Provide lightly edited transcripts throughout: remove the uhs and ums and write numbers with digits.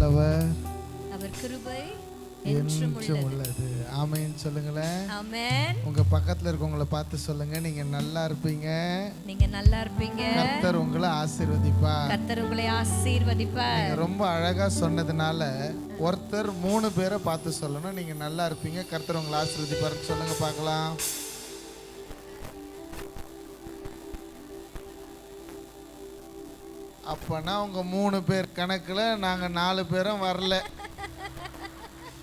நல்லவர், அவர் கிருபை என்றும் உள்ளது. ஆமென் சொல்லுங்களேன். ஆமென். உங்க பக்கத்துல இருக்கவங்கள பார்த்து சொல்லுங்க, நீங்க நல்லா இருப்பீங்க, நீங்க நல்லா இருப்பீங்க, கர்த்தர் உங்களை ஆசீர்வதிப்பார். கர்த்தர் உங்களை ஆசீர்வதிப்பார். நீங்க ரொம்ப அழகா சொன்னதுனால ஒருத்தர் 3 பேரை பார்த்து சொல்லணும், நீங்க நல்லா இருப்பீங்க, கர்த்தர் உங்களை ஆசீர்வதிப்பார். சொல்லுங்க பார்க்கலாம். அப்பனா உங்க 3 பேர் கணக்குல நாங்க 4 பேரும் வரல.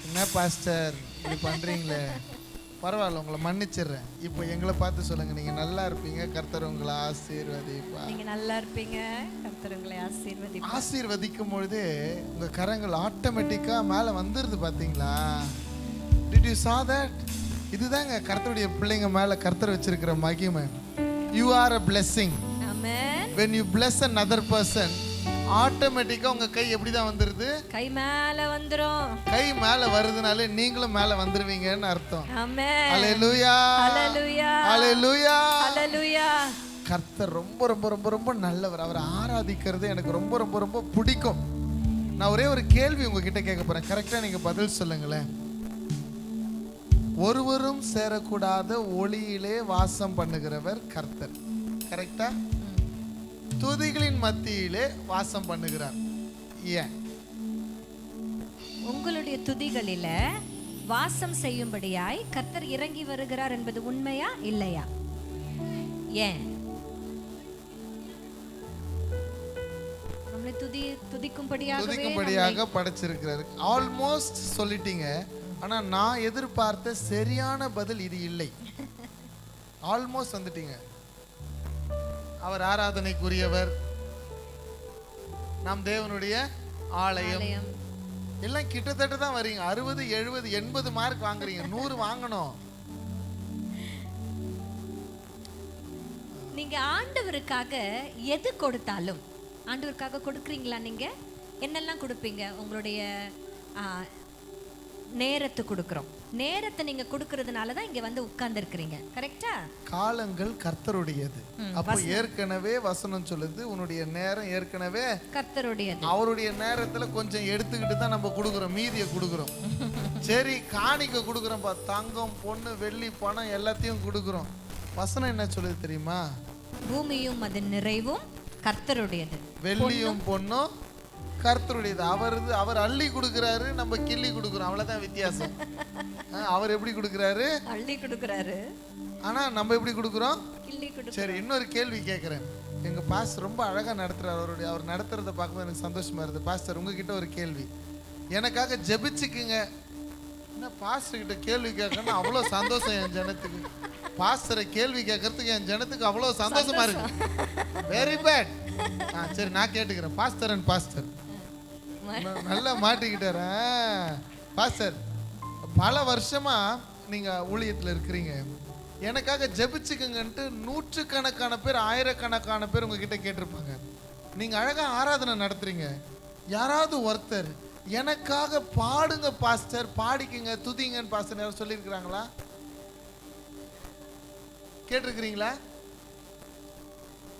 என்ன பாஸ்டர் இப்படி பண்றீங்களே? பரவாயில்ல, உங்களை மன்னிச்சிடுறேன். இப்போ எங்களை பார்த்து சொல்லுங்க, நீங்க நல்லா இருப்பீங்க, கர்த்தர் உங்களை ஆசீர்வதிப்பார். நீங்க நல்லா இருப்பீங்க, கர்த்தர் உங்களை ஆசீர்வதிப்பார். ஆசீர்வதிக்கும் பொழுது உங்க கரங்கள் ஆட்டோமேட்டிக்கா மேல வந்துருது. பாத்தீங்களா? Did you saw that? இதுதாங்க கர்த்தருடைய பிள்ளைங்க மேல கர்த்தர் வச்சிருக்கிற மகிமை. You are a blessing. Amen. When you bless another person, ஆட்டோமேட்டிக்கா உங்க கை எப்படி தான் வந்துருது? கை மேல வந்துரும். கை மேல வருதுனாலே நீங்களும் மேல வந்துருவீங்கன்னு அர்த்தம். ஆமென். ஹalleluya, ஹalleluya, ஹalleluya, ஹalleluya. கர்த்தர் ரொம்ப ரொம்ப ரொம்ப ரொம்ப நல்லவர். அவரை ஆராதிக்கிறது எனக்கு ரொம்ப ரொம்ப ரொம்ப பிடிக்கும். நான் ஒரே ஒரு கேள்வி உங்ககிட்ட கேட்க போறேன், கரெக்டா நீங்க பதில் சொல்லுங்களேன். ஒருவரும் சேரக்கூடாத ஒளியிலே வாசம் பண்ணுகிறவர் கர்த்தர், கரெக்டா? துதிகளின் மத்தியிலே வாசம் பண்ணுகிறார். ஏன்? உங்களுடைய துதிகளில வாசம் செய்யும்படியாய் கர்த்தர் இறங்கி வருகிறார் என்பது உண்மையா இல்லையா? ஏன்? நம்மளை துதிக்கும்படியாக படைச்சிருக்கிறார். ஆல்மோஸ்ட் சொல்லிட்டீங்க. ஆனா நான் எதிர்பார்த்த சரியான பதில் இது இல்லை. ஆல்மோஸ்ட் வந்துட்டீங்க. அவர் ஆராதனைக்குரியவர், நாம் தேவனுடைய ஆலயம், எல்லாம் கிட்டத்தட்ட தான் வரீங்க. 60, 70, 80 மார்க் வாங்குறீங்க. 100 வாங்கணும். நீங்க ஆண்டவருக்காக எது கொடுத்தாலும், ஆண்டவருக்காக கொடுக்குறீங்களா? நீங்க என்னெல்லாம் கொடுப்பீங்க? உங்களுடைய நேரத்தை கொடுக்குறோம். நேரத்தை நீங்க கொடுக்கறதுனால தான் இங்க வந்து உட்கார்ந்து இருக்கிறீங்க, கரெக்டா? காலங்கள் கர்த்தருடையது. அப்போ ஏற்கனவே வசனம் சொல்லுது, உன்னுடைய நேரம் ஏற்கனவே கர்த்தருடையது. அவருடைய நேரத்துல கொஞ்சம் எடுத்துக்கிட்டு தான் நம்ம கொடுக்குறோம், மீதியை கொடுக்குறோம். சரி, காணிக்க கொடுக்குறோம், தங்கம், பொண்ணு, வெள்ளி, பணம் எல்லாத்தையும் கொடுக்குறோம். வசனம் என்ன சொல்லுது தெரியுமா? பூமியும் அதன் நிறைவும் கர்த்தருடையது, வெள்ளியும் பொண்ணும் கர்த்தருடையது. அவர் அள்ளி கொடுக்கிறாரு, நம்ம கிள்ளி கொடுக்குறோம், அவ்வளவுதான் வித்தியாசம். அவர் எப்படி கொடுக்கிறாரு? அள்ளி கொடுக்கிறாரு. ஆனா நம்ம எப்படி கொடுக்குறோம்? கிள்ளி கொடுக்குறோம். சரி, இன்னொரு கேள்வி கேட்கிறேன். எங்க பாஸ்டர் ரொம்ப அழகா நடத்துறாரு. அவர் நடத்துறத பார்க்கும்போது எனக்கு சந்தோஷமா இருக்கு. பாஸ்டர், உங்ககிட்ட ஒரு கேள்வி, எனக்காக ஜெபிச்சுக்குங்க. என்ன பாஸ்டர் கிட்ட கேள்வி கேட்கணும் அவ்வளோ சந்தோஷம் என் ஜனத்துக்கு. பாஸ்டரை கேள்வி கேட்கறதுக்கு என் ஜனத்துக்கு அவ்வளோ சந்தோஷமா இருக்கு. Very bad. சரி, நான் கேட்டுக்கிறேன். பாஸ்டர் அண்ட் பாஸ்டர் நல்லா மாட்டிக்கிட்டார. பாஸ்டர், பல வருஷமா நீங்க ஊழியத்தில் இருக்கிறீங்க, எனக்காக ஜெபிச்சுக்குங்கன்ட்டு 100கணக்கான பேர், 1000கணக்கான பேர் உங்ககிட்ட கேட்டிருப்பாங்க. நீங்க அழகா ஆராதனை நடத்துறீங்க. யாராவது ஒருத்தர் எனக்காக பாடுங்க பாஸ்டர், பாடிக்குங்க, துதிங்கன்னு பாஸ்டர் யாரும் சொல்லியிருக்கிறாங்களா? கேட்டிருக்கிறீங்களா?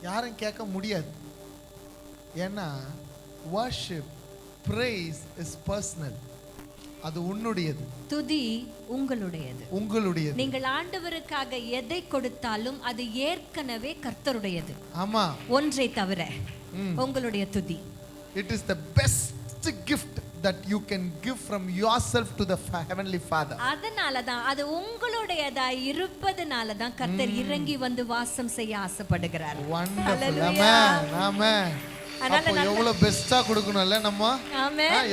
யாரும் கேட்க முடியாது. ஏன்னா worship, praise is personal. அது உன்னுடையது. துதி உங்களுடையது, உங்களுடையது. நீங்கள் ஆண்டவருக்காக எதை கொடுத்தாலும் அது ஏற்கனவே கர்த்தருடையது. ஆமா, ஒன்றை தவிர உங்களுடைய துதி. It is the best gift that you can give from yourself to the heavenly Father. அதனாலதான் அது உங்களுடையதா இருப்பதனால தான் கர்த்தர் இறங்கி வந்து வாசம் செய்ய ஆசைப்படுகிறார். Wonderful. Amen. Amen. அப்போ எவ்வளவு பெஸ்டா கொடுக்கணும்ல நம்ம.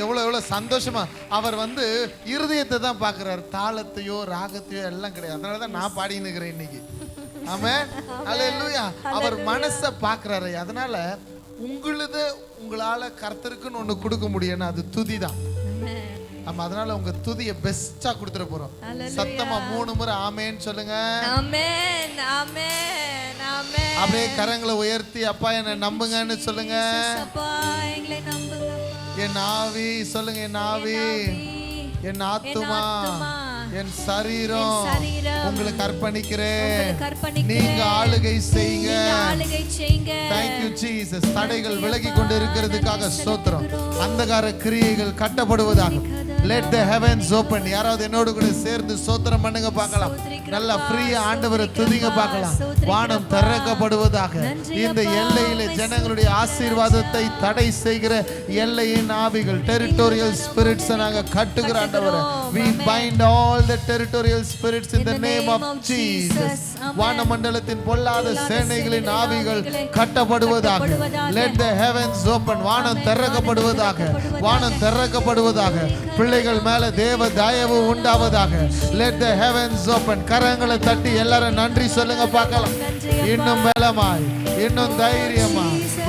எவ்வளவு சந்தோஷமா. அவர் வந்து இருதயத்தை தான் பாக்குறாரு, தாளத்தையோ ராகத்தையோ எல்லாம் கிடையாது. அதனாலதான் நான் பாடின்னு இருக்கிறேன் இன்னைக்கு. ஆமென். ஹல்லேலூயா. அவர் மனசை பாக்குறாரு. அதனால உங்களால கர்த்தருக்குன்னு ஒண்ணு கொடுக்க முடியும்னா அது துதி தான். ஆமா, அதனால உங்க துதியை பெஸ்டா கொடுத்துட போறோம். சத்தமா 3 முறை ஆமென் சொல்லுங்க. ஆமென், ஆமென், ஆமென். அப்படியே கரங்களை உயர்த்தி அப்பா என்ன நம்புங்கன்னு சொல்லுங்க. அப்பா எங்களை நம்புங்க. என் ஆவி சொல்லுங்க, என் ஆவி, என் ஆத்துமா என் சரீரம் உங்களுக்கு அர்ப்பணிக்கிறேன். உங்களுக்கு நீங்க ஆளுகை செய்யுங்க. Thank you Jesus. தடைகள் விலகி கொண்டு இருக்கிறதுக்காக ஸ்தோத்திரம். அந்தகார கிரியைகள் கட்டப்படுவதாக. Let the heavens open. யாராவது என்னோடு கூட சேர்ந்து ஸ்தோத்திரம் பண்ணுங்க பார்க்கலாம். நல்லா ஃப்ரீயா ஆண்டவரை துதிங்க பார்க்கலாம். வானம் திறக்கப்படுவதாக. இந்த எல்லையிலே ஜனங்களுடைய ஆசீர்வாதத்தை தடை செய்கிற எல்லையின் ஆவிகள், territorial spirits நாங்க கட்டுகிற ஆண்டவரே. We bind all the territorial spirits in the name of Jesus. வானமண்டலத்தின் பொல்லாத சேனைகளின் ஆவிகள் கட்டப்படுவதாக. Let the heavens open. வானம் திறக்கப்படுவதாக. வானம் திறக்கப்படுவதாக. பிள்ளைகள் மேல தேவ தயவு உண்டாவதாக. Let the heavens open. கரங்களை தட்டி எல்லாரும் நன்றி சொல்லுங்க பார்க்கலாம். இன்னும் பலமாய், இன்னும் தைரியமா,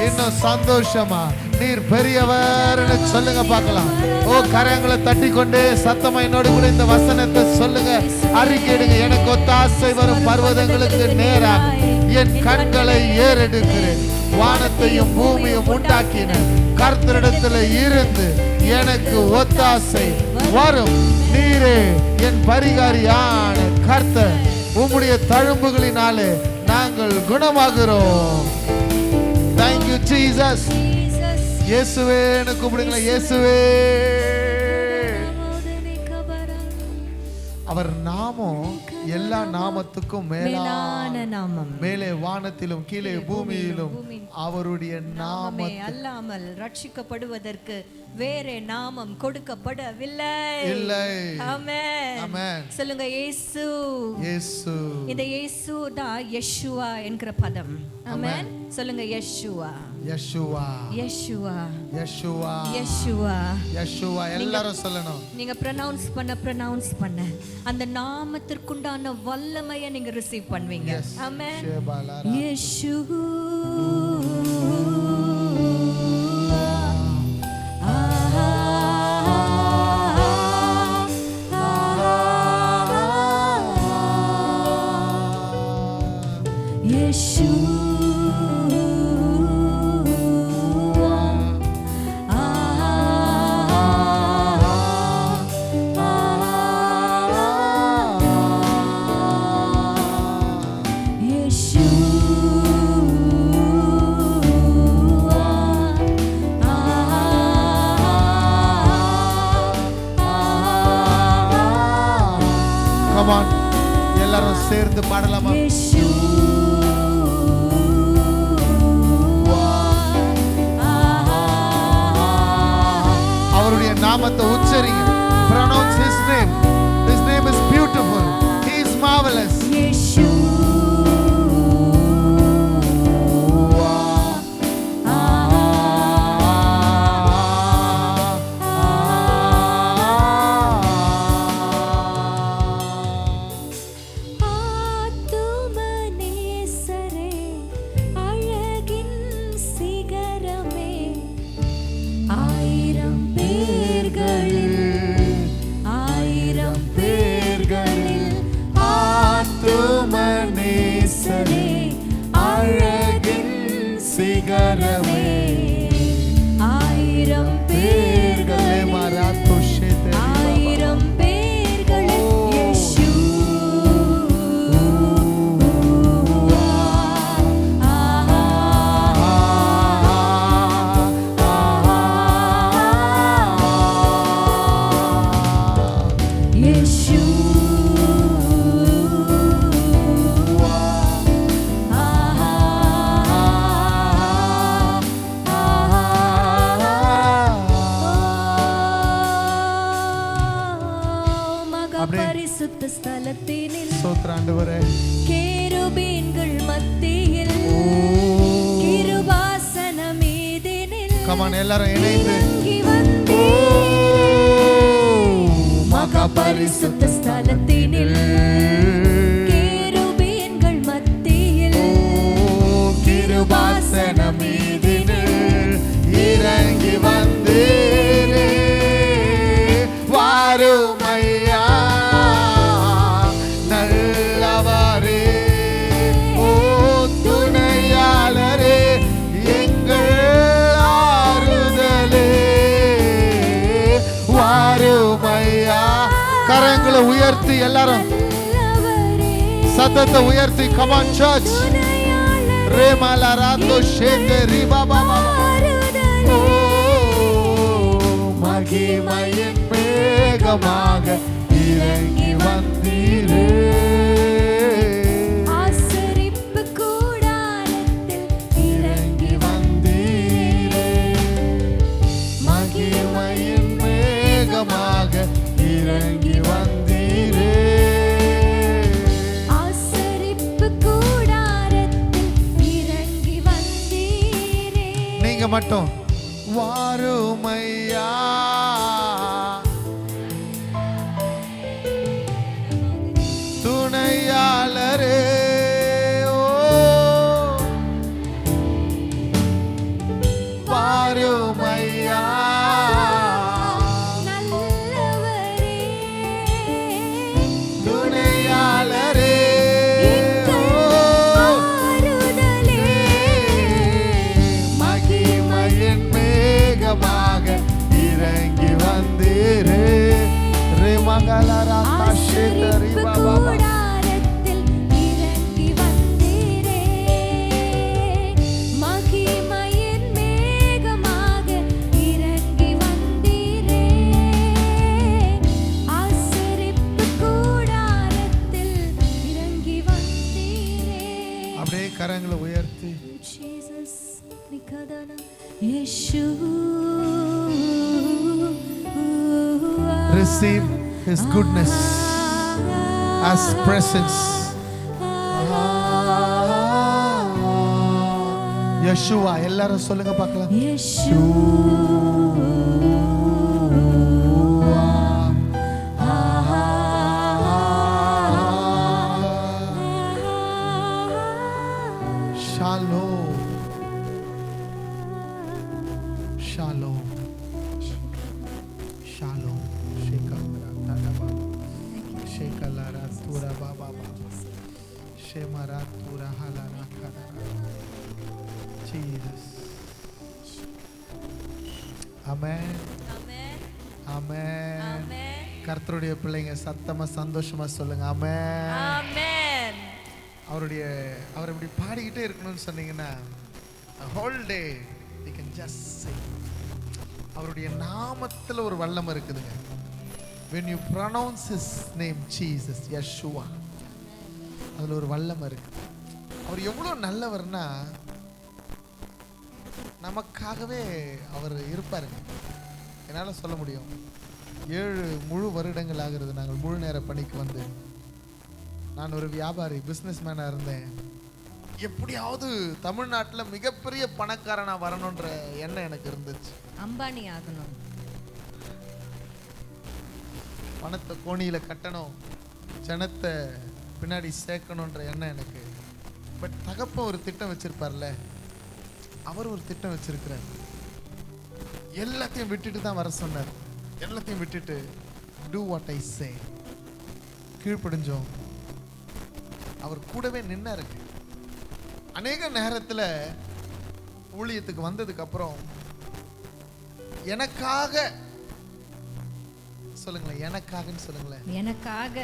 இன்னும் சந்தோஷமா, நீர் பெரியவர்னு சொல்லுங்க பார்க்கலாம். ஓ, கரங்களை தட்டி கொண்டே சத்தமா என்னோடு கூட இந்த வசனத்தை சொல்லுங்க, அறிக்கையிடுங்க. எனக்கு ஒத்தாசை வரும் பர்வதங்களுக்கு நேராக என் கண்களை ஏறெடுக்கிறேன். வானத்தையும் பூமியும் உண்டாக்கின கர்த்தரிடத்தில் இருந்து எனக்கு ஒத்தாசை வரும். நீரே என் பரிகாரியான கர்த்தர். உம்முடைய தழும்புகளினாலே நாங்கள் குணமாகிறோம். Thank you Jesus. இயேசுவேன்னு கூப்பிடுங்களேன். இயேசுவே. அவர் நாமம் எல்லா நாமத்துக்கும் மேலான நாமம். மேலே வானத்திலும் கீழே பூமியிலும் அவருடைய நாமமே அல்லாமல் ரட்சிக்கப்படுவதற்கு வேறே நாமம் கொடுக்கப்படவில்லை. ஆமென். ஆமென். சொல்லுங்க இயேசு. இயேசு. இந்த இயேசு தான் யெஷுவா என்கிற பதம். ஆமென். சொல்லுங்க Yeshua. Yeshua. Yeshua. Yeshua. Yeshua. Yeshua. எல்லாரும் சொல்லணும். நீங்க ப்ரொனவுன்ஸ் பண்ண அந்த நாமத்திற்குண்டான வல்லமையை நீங்க ரிசீவ் பண்ணுவீங்க. ஆமென். யெஷு. எல்லாரும் சேர்ந்து பாடலாமா? அவருடைய நாமத்தை உச்சரிங்க. pronounce his name. His name is beautiful. He is marvelous. எல்லாரும் இணைந்து மகா பரிசுத்த ஸ்தலத்தினில் கேருபீன்கள் மத்தியில் கிருபாசன மீதினில் இறங்கி வந்தீரே. வாரும் ஐயா நல்லவரே, ஓ துணையாளரே, எங்கள் கரங்களை கரங்களை உயர்த்தி எல்லாரும் சத்தத்தை உயர்த்தி come on church ரேமாலா ராதோ ஷேதே ரிபா பாபா மகிமையின் மேகமாக இறங்கி வந்தீரே ஆசரிப்பு கூடாரத்தில் இறங்கி வந்தீரே மகிமையின் மேகமாக இறங்கி வந்தீரே ஆசரிப்பு கூடாரத்தில் இறங்கி வந்தீரே. நீங்க மட்டும் வாருமையா துணையாளரே ஓ வாருமையா நல்லவரே துணையாளரே ஆறுதலே மகிமையின் மேகமாக இறங்கி வந்தீரே ரிமகலரா காஷேதரி ஆசரிப்பு பாபா கூடாரத்தில் இறங்கி வந்தீரே மகிமையின் மேகமாக இறங்கி வந்தீரே ஆசரிப்பு கூடாரத்தில் இறங்கி வந்தீரே. அப்படியே கரங்களை உயர்த்தி Jesus nikadana Yeshua receive his goodness as presence Yeshua எல்லாரும் சொல்லுங்க பார்க்கலாம் Shalom Shalom Shalom Shekalara Tura Baba Shemara Tura Halana Kadara Jesus Amen Amen Amen Amen கர்த்தருடைய பிள்ளைங்க சத்தமா சந்தோஷமா சொல்லுங்க ஆமென் Amen. அவர் இப்படி பாடிக்கிட்டே இருக்கணும்னு சொன்னீங்கன்னா whole day you can just sing அவருடைய நாமத்துல ஒரு வல்லமை இருக்குதுங்க when you pronounce his name Jesus Yeshua அதுல ஒரு வல்லமை இருக்கு அவர் எவ்வளவு நல்லவர்னா நமக்காகவே அவர் இருப்பாருங்க என்னால சொல்ல முடியும் 7 முழு வருடங்கள் ஆகிறது நாங்கள் முழு நேர பணிக்கு வந்து நான் ஒரு வியாபாரி பிஸ்னஸ் மேனாக இருந்தேன் எப்படியாவது தமிழ்நாட்டில் மிகப்பெரிய பணக்காரனா வரணுன்ற எண்ணம் எனக்கு இருந்துச்சு அம்பானி ஆகணும் பணத்தை கோணியில் கட்டணும் ஜனத்தை பின்னாடி சேர்க்கணுன்ற எண்ணம் எனக்கு பட் தகப்பன் ஒரு திட்டம் வச்சிருப்பார்ல அவர் ஒரு திட்டம் வச்சிருக்கிறார் எல்லாத்தையும் விட்டுட்டு தான் வர சொன்னார் எல்லாத்தையும் விட்டுட்டு டூ வாட் ஐ சே கீழ்ப்படிஞ்சோம் அவர் கூடவே நின்னாருக்கு அநேக நேரத்துல ஊழியத்துக்கு வந்ததுக்கு அப்புறம் எனக்காக சொல்லுங்களேன் எனக்காகன்னு சொல்லுங்களேன் எனக்காக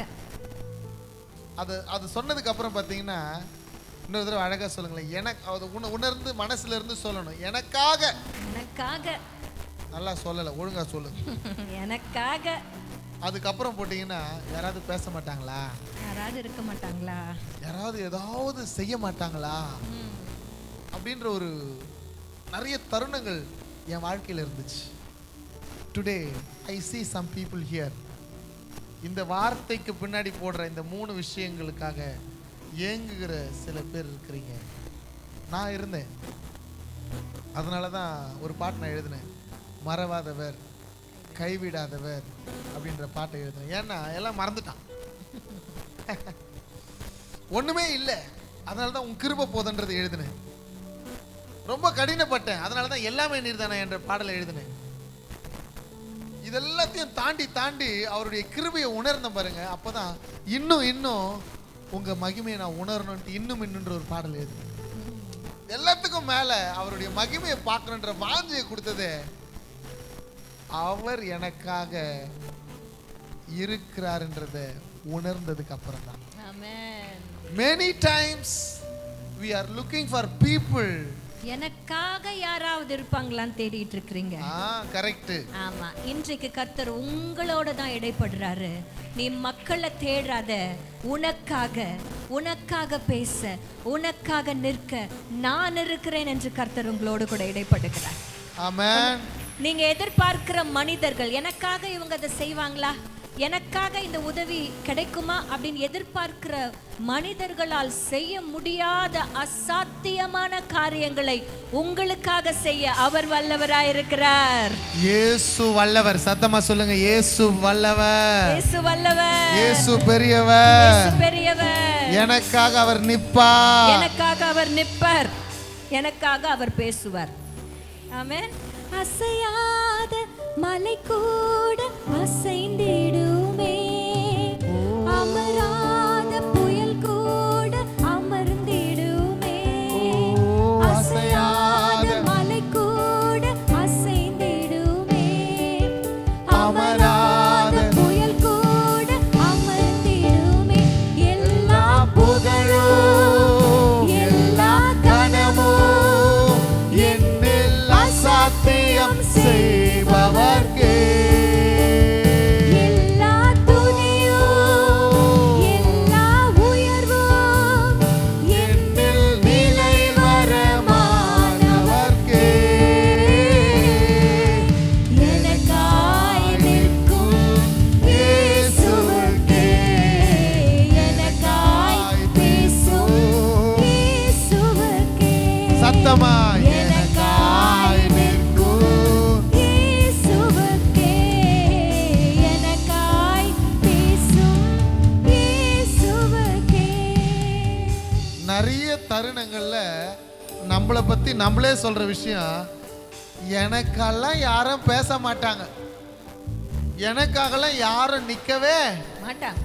அது சொன்னதுக்கு அப்புறம் பாத்தீங்கன்னா இன்னொரு தடவை அழகா சொல்லுங்களேன் எனக்கு அது உணர்ந்து மனசுல இருந்து சொல்லணும் எனக்காக எனக்காக நல்லா சொல்லல ஒழுங்கா சொல்லுங்க எனக்காக அதுக்கப்புறம் போட்டீங்கன்னா யாராவது பேச மாட்டாங்களா யாராவது இருக்க மாட்டாங்களா யாராவது ஏதாவது செய்ய மாட்டாங்களா அப்படின்ற ஒரு நிறைய தருணங்கள் என் வாழ்க்கையில் இருந்துச்சு today I see some people here இந்த வார்த்தைக்கு பின்னாடி போடுற இந்த 3 விஷயங்களுக்காக ஏங்குகிற சில பேர் இருக்கிறீங்க நான் இருந்தேன் அதனால தான் ஒரு பாட்டு நான் எழுதினேன் மறவாதவர் கைவிடாதவர் அப்படின்ற பாட்டை எழுதினேன் ஏன்னா எல்லாம் மறந்துட்டான் ஒண்ணுமே இல்லை அதனால தான் உன் கிருபை போதன்றது எழுதினேன் ரொம்ப கடினப்பட்டேன் அதனால தான் எல்லாமே நீர்தானே என்ற பாடலை எழுதினேன் இதெல்லாத்தையும் தாண்டி தாண்டி அவருடைய கிருபையை உணர்ந்தேன் பாருங்க அப்பதான் இன்னும் உங்க மகிமையை நான் உணரணும்ட்டு இன்னும்ன்ற ஒரு பாடல் எழுதினேன் எல்லாத்துக்கும் மேல அவருடைய மகிமையை பார்க்கணுன்ற வாஞ்சையை கொடுத்ததே அவர் எனக்காக இருக்கிறாருன்றத உணர்ந்ததுக்கு அப்புறம் தான். ஆமென். Many times we are looking for people. எனக்காக யாராவது இருப்பாங்களான்னு தேடிட்டு இருக்கிறீங்க. கரெக்ட். ஆமா, இன்றைக்கு கர்த்தர் உங்களோட தான் இடைப்படுறாரு. நீ மக்களை தேடாத, உனக்காக பேச, உனக்காக நிற்க நான் இருக்கிறேன் என்று கர்த்தர் உங்களோடு கூட இடைப்படுகிறார். ஆமென். நீங்க எதிர்பார்க்கிற மனிதர்கள் எனக்காக இவங்க அதை செய்வாங்களா, எனக்காக இந்த உதவி கிடைக்குமா அப்படின்னு எதிர்பார்க்கிற மனிதர்களால் செய்ய முடியாத அசாத்தியமான காரியங்களை உங்களுக்காக செய்ய அவர் வல்லவராயிருக்கிறார். இயேசு வல்லவர். சத்தமா சொல்லுங்க, இயேசு வல்லவர். இயேசு வல்லவர். இயேசு பெரியவர். இயேசு பெரியவர். எனக்காக அவர் நிப்பார். எனக்காக அவர் நிப்பார். எனக்காக அவர் பேசுவார். ஆமென். அசையாத மலை கூட அசைந்திடுமே, அமராத புயல் கூட அமர்ந்திடுமே. அசையாத மலை கூட அசைந்திடுமே, அமராத புயல் கூட அமர்ந்திடுமே. எல்லா புகழும் எல்லா கனமும் என்னில் அசாத்தியம் செய்பவர்க்கே. எல்லா துதியும் எல்லா உயர்வும் என்னில் நிலை வரமானவர்க்கே. எனக்காய் நிற்கும் இயேசுவுக்கே, எனக்காய் பேசும் இயேசுவுக்கே. சத்தமா எனக்காய் நிற்கும் இயேசுவுக்கே, எனக்காய் பேசும் இயேசுவுக்கே. நிறைய தருணங்கள்ல நம்மளை பத்தி நம்மளே சொல்ற விஷயம், எனக்கெல்லாம் யாரும் பேச மாட்டாங்க, எனக்காகலாம் யாரும் நிக்கவே மாட்டாங்க.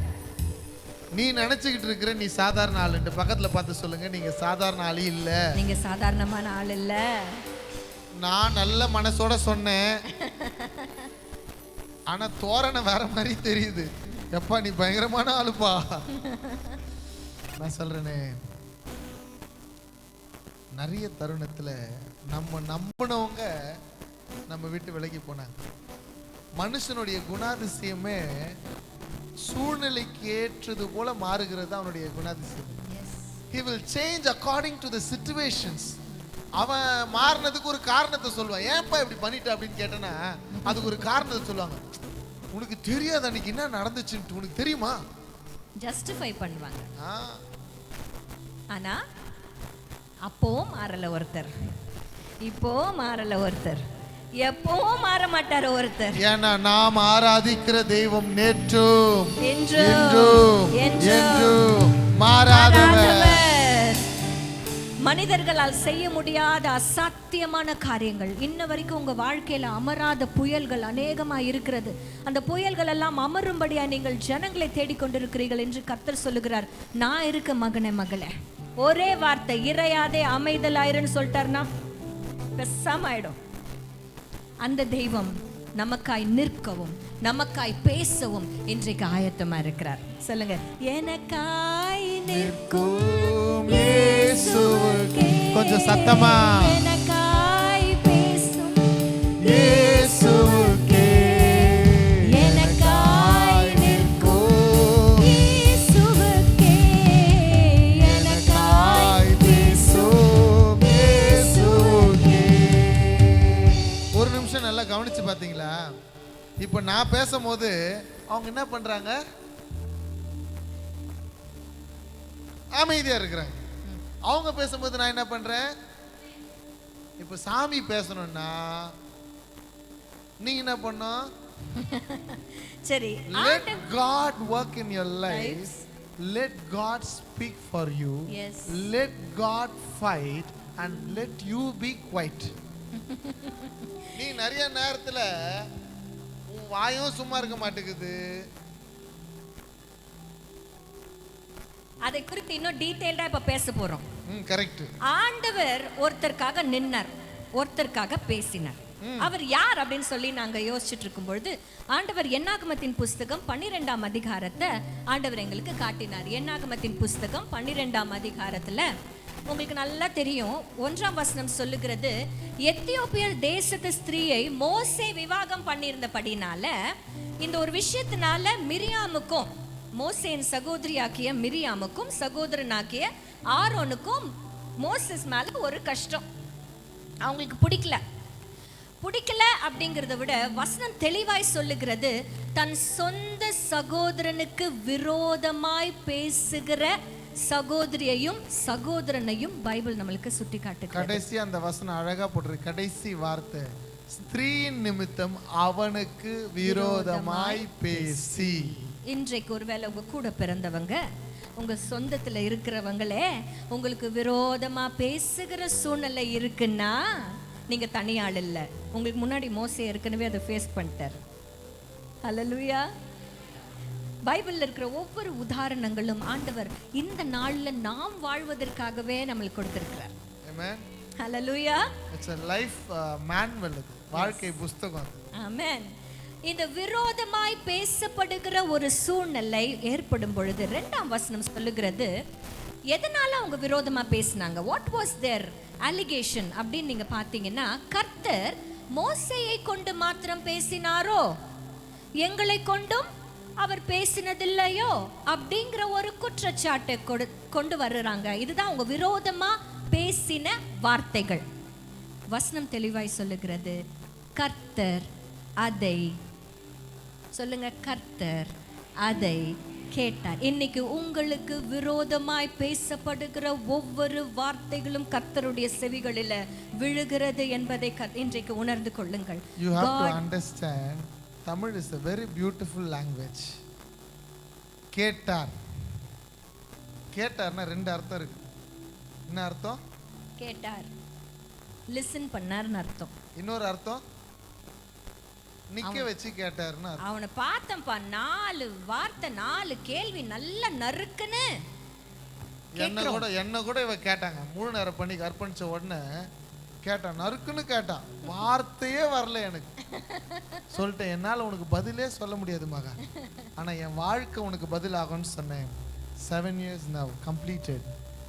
நீ நினைச்சுக்கிட்டு இருக்கிற நீ சாதாரண ஆளுன்ட்டு பக்கத்துல பார்த்து சொல்லுங்க, நீங்க சாதாரண ஆளு இல்ல. நீங்க சாதாரணமான ஆள் இல்ல. நான் நல்ல மனசோட சொன்னேன், ஆனா தோரணை வேற மாதிரி தெரியுது. எப்பா நீ பயங்கரமான ஆளுப்பா. நான் சொல்றேனே, நிறைய தருணத்துல நம்ம நம்பினவங்க நம்ம விட்டு விலகி போனாங்க. மனுஷனுடைய குணாதிசயமே சூழ்நிலைக்கு ஏற்றது போல மாறுகிறது அவனுடைய குணாதிசயம். He will change according to the situations. அவன் மாறினதுக்கு ஒரு காரணத்தை சொல்லுவான். ஏன்பா இப்படி பண்ணிட்ட அப்படின்னு கேட்டனா அதுக்கு ஒரு காரணத்தை சொல்லுவாங்க. உனக்கு தெரியாது அன்னைக்கு என்ன நடந்துச்சுன்னு, உனக்கு தெரியுமா? ஜஸ்டிஃபை பண்ணுவாங்க. ஆ, ஆனா அப்பவும் மாறல ஒருத்தர், இப்போ மாறல ஒருத்தர், எப்பவும் மாற மாட்டார் ஒருத்தர். ஏன்னா நாம் ஆராதிக்கிற தெய்வம் நேற்றும் என்றும் என்றும் என்றும் மாறாதவர். மனிதர்களால் செய்ய முடியாத அசாத்தியமான காரியங்கள் இன்ன வரைக்கும் உங்க வாழ்க்கையில அமராத புயல்கள் அநேகமா இருக்கிறது. அந்த புயல்கள் எல்லாம் அமரும்படியா நீங்கள் ஜனங்களை தேடிக்கொண்டிருக்கிறீர்கள் என்று கர்த்தர் சொல்லுகிறார். நான் இருக்க மகனே மகளே, ஒரே வார்த்தை இறையாதே அமைதலாயிருன்னு சொல்லிட்டாருன்னா பெசாம ஆயிடும். அந்த தெய்வம் நமக்காய் நிற்கவும் நமக்காய் பேசவும் இன்றைக்கு ஆயத்தமா இருக்கிறார். சொல்லுங்க, எனக்காய் நிற்கும் இயேசுவுக்கே, கொஞ்சம் சத்தமா, எனக்காய் பேசும் இயேசுவுக்கே, எனக்காய் நிற்கும் இயேசுவுக்கே, எனக்காய் பேசும் இயேசுவுக்கே. ஒரு நிமிஷம் நல்லா கவனிச்சு பாத்தீங்களா? இப்ப நான் பேசும்போது அவங்க என்ன பண்றாங்க? அமைதியா இருக்கிறாங்க. அவங்க பேசும்போது நான் என்ன பண்றேன்? இப்ப சாமி பேசணும்னா நீங்க என்ன பண்ணணும்? சரி, Let God work in your life. Let God speak for you. Yes. Let God fight and let you be quiet. நீ நிறைய நேரத்துல உன் வாயும் சும்மா இருக்க மாட்டேங்குது. அதை குறித்து இன்னும் டீடைல்டா இப்ப பேச போறோம். கரெக்ட். ஆண்டவர் ஒருத்தருக்காக நின்னார், ஒருத்தருக்காக பேசினார். அவர் யார் அப்படின்னு சொல்லி நாங்க யோசிச்சுட்டு இருக்கும் பொழுது ஆண்டவர் என்னாகமத்தின் புஸ்தகம் 12ஆம் அதிகாரத்தை ஆண்டவர் எங்களுக்கு காட்டினார். என்னாகமத்தின் புஸ்தகம் 12ஆம் அதிகாரத்துல உங்களுக்கு நல்லா தெரியும், 1ஆம் வசனம் சொல்லுகிறது, எத்தியோப்பியர் தேசத்து ஸ்திரீயை மோசே விவாகம் பண்ணியிருந்தபடினால இந்த ஒரு விஷயத்தினால மிரியாமுக்கும், மோசேயின் சகோதரியாக்கிய மிரியாமுக்கும் சகோதரனாக்கிய ஆரோனுக்கும் மோசஸ் மேல ஒரு கஷ்டம். அவங்களுக்கு பிடிக்கல அப்படிங்கிறத விட வசனம் தெளிவாய் சொல்லுகிறது, தன் சொந்த சகோதரனுக்கு விரோதமாய் பேசுகிற சகோதரியையும் சகோதரனையும் பைபிள் நம்மளுக்கு சுட்டி காட்டுகிறது. கடைசி அந்த வசனம் அழகா போட்டிருக்கு. கடைசி வார்த்தை, ஸ்திரீயின் நிமித்தம் அவனுக்கு விரோதமாய் பேசி. இன்றைக்கு ஒருவேளை உங்க கூட பிறந்தவங்க, உங்க சொந்தத்துல இருக்கிறவங்களே உங்களுக்கு விரோதமா பேசுகிற சூழ்நிலை இருக்குன்னா நீங்க தனியாள் இல்லை. உங்களுக்கு முன்னாடி மோசே ஏற்கனவே அதை ஃபேஸ் பண்ணிட்டார். ஹல்லேலூயா. பைபிள்ல இருக்கிற ஒவ்வொரு உதாரணங்களும் ஆண்டவர் இந்த நாள்ல நாம் வாழ்வதற்காகவே நம்மளுக்கு கொடுத்திருக்கிறார். Amen. Hallelujah. It's a life manual, இது வாழ்க்கை புத்தகம். ஆமென். இந்த விரோதமாய் பேசப்படுகிற ஒரு சூழ்நிலை ஏற்படும் பொழுது 2ஆம் வசனம் சொல்லுகிறது, எதனால அவங்க விரோதமா பேசினாங்க, வாட் வாஸ் தேர் அலிகேஷன் அப்படின்னு நீங்க பாத்தீங்கன்னா, கர்த்தர் மோசேயை கொண்டு மாத்திரம் பேசினாரோ, எங்களை கொண்டும் அவர் பேசினதில்லையோ அப்படிங்கிற ஒரு குற்றச்சாட்டை கொண்டு வர்றாங்க. இதுதான் அவங்க விரோதமா பேசின வார்த்தைகள். வசனம் தெளிவாய் சொல்லுகிறது, கர்த்தர் அதை சொல்லுங்க, கர்த்தர் அதை கேட்டார். இன்னைக்கு உங்களுக்கு விரோதமாய் பேசப்படுகிற ஒவ்வொரு வார்த்தைகளும் கர்த்தருடைய செவிகளில் விழுகிறது என்பதை இன்றைக்கு உணர்ந்து கொள்ளுங்கள். You have to understand, Tamil is a very beautiful language. கேட்டார். கேட்டார்னா 2 அர்த்தம் இருக்கு. என்ன அர்த்தம்? கேட்டார், லிசன் பண்ணார்னு அர்த்தம். இன்னொரு அர்த்தம் நிக்க வச்சு கேட்டார்னு அர்த்தம். அவனை பார்த்தப்பா 4 வார்த்தை 4 கேள்வி நல்ல நறுக்குன்னு. என்ன கூட இவ கேட்டாங்க. 3 நேரம் பண்ணி அர்ப்பணிச்ச உடனே கேட்டான், நறுக்குன்னு கேட்டான். வார்த்தையே வரல எனக்கு. சொல்லிட்டேன், என்னால உனக்கு பதிலே சொல்ல முடியாது மகா, ஆனா என் வாழ்க்கை உனக்கு பதில் ஆகும்னு சொன்னேன். 7 years now completed.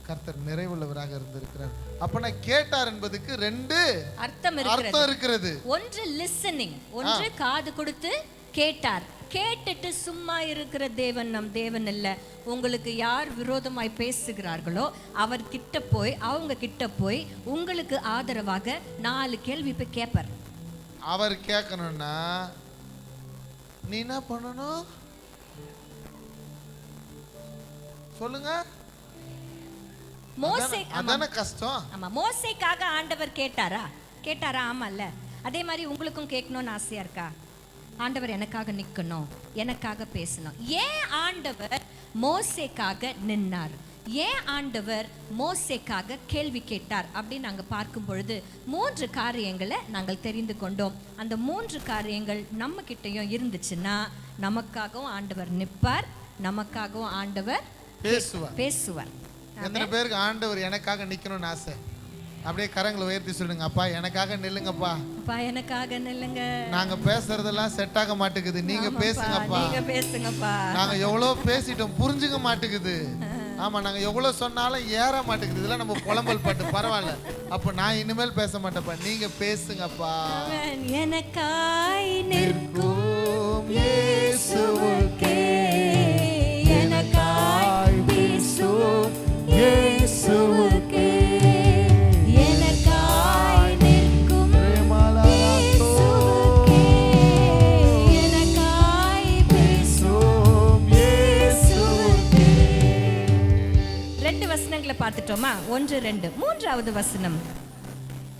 கர்த்தர் நிறைவுள்ளவராக இருந்திருக்கிறார். அப்பனா கேட்டார் என்பதுக்கு 2 அர்த்தம் இருக்கிறது. ஒன்று லிசனிங், ஒன்று காது கொடுத்து கேட்டார். கேட்டுட்டு சும்மா இருக்கிற தேவன் நம் தேவன் இல்ல. உங்களுக்கு யார் விரோதமாய் பேசுகிறார்களோ அவர் கிட்ட போய், அவங்க கிட்ட போய் உங்களுக்கு ஆதரவாக 4 கேள்வி போய் கேட்பார். அவர் கேட்கணும்னா நீ என்ன பண்ணணும் சொல்லுங்க. மோசே, அதான கஷ்டம். ஆமா, மோசேக்காக ஆண்டவர் கேட்டாரா? ஆமால்ல. அதே மாதிரி உங்களுக்கும் கேட்கணும்னு ஆசையா இருக்கா? ஆண்டவர் எனக்காக நிக்கணும், எனக்காக பேசணும். ஏன் ஆண்டவர் மோசேக்காக நின்னார்? ஏன் ஆண்டவர் மோசேக்காக கேள்வி கேட்டார் அப்படின்னு நாங்கள் பார்க்கும் பொழுது 3 காரியங்களை நாங்கள் தெரிந்து கொண்டோம். அந்த 3 காரியங்கள் நம்ம கிட்டையும் இருந்துச்சுன்னா நமக்காகவும் ஆண்டவர் நிற்பார், நமக்காகவும் ஆண்டவர் பேசுவார். எத்தனை பேருக்கு ஆண்டவர் எனக்காக நிக்கணும்னு ஆசை? அப்படியே கரங்களை உயர்த்தி சொல்லுங்க, அப்பா எனக்காக நில்லுங்கப்பா, அப்பா எனக்காக நில்லுங்க. நாங்க பேசுறதெல்லாம் செட் ஆக மாட்டேங்குது, நீங்க பேசுங்கப்பா. நீங்க பேசுங்கப்பா. நாங்க எவ்வளவு பேசிட்டோம், புரிஞ்சுக்க மாட்டேங்குது. ஆமா, நாங்க எவ்வளவு சொன்னாலும் ஏற மாட்டேங்குது. இதெல்லாம் நம்ம புலம்பல் பாட்டு, பரவாயில்ல. அப்ப நான் இனிமேல் பேச மாட்டேன்ப்பா, நீங்க பேசுங்கப்பா. எனக்காய் நிற்கும் இயேசுவுக்கே, எனக்காய் பேசும் இயேசுவுக்கே, எனக்காய் நிற்கும் இயேசுவுக்கே, எனக்காய் பேசும் இயேசுவுக்கே. 2 வசனங்களை பார்த்துட்டோமா? 1, 2. 3வது வசனம்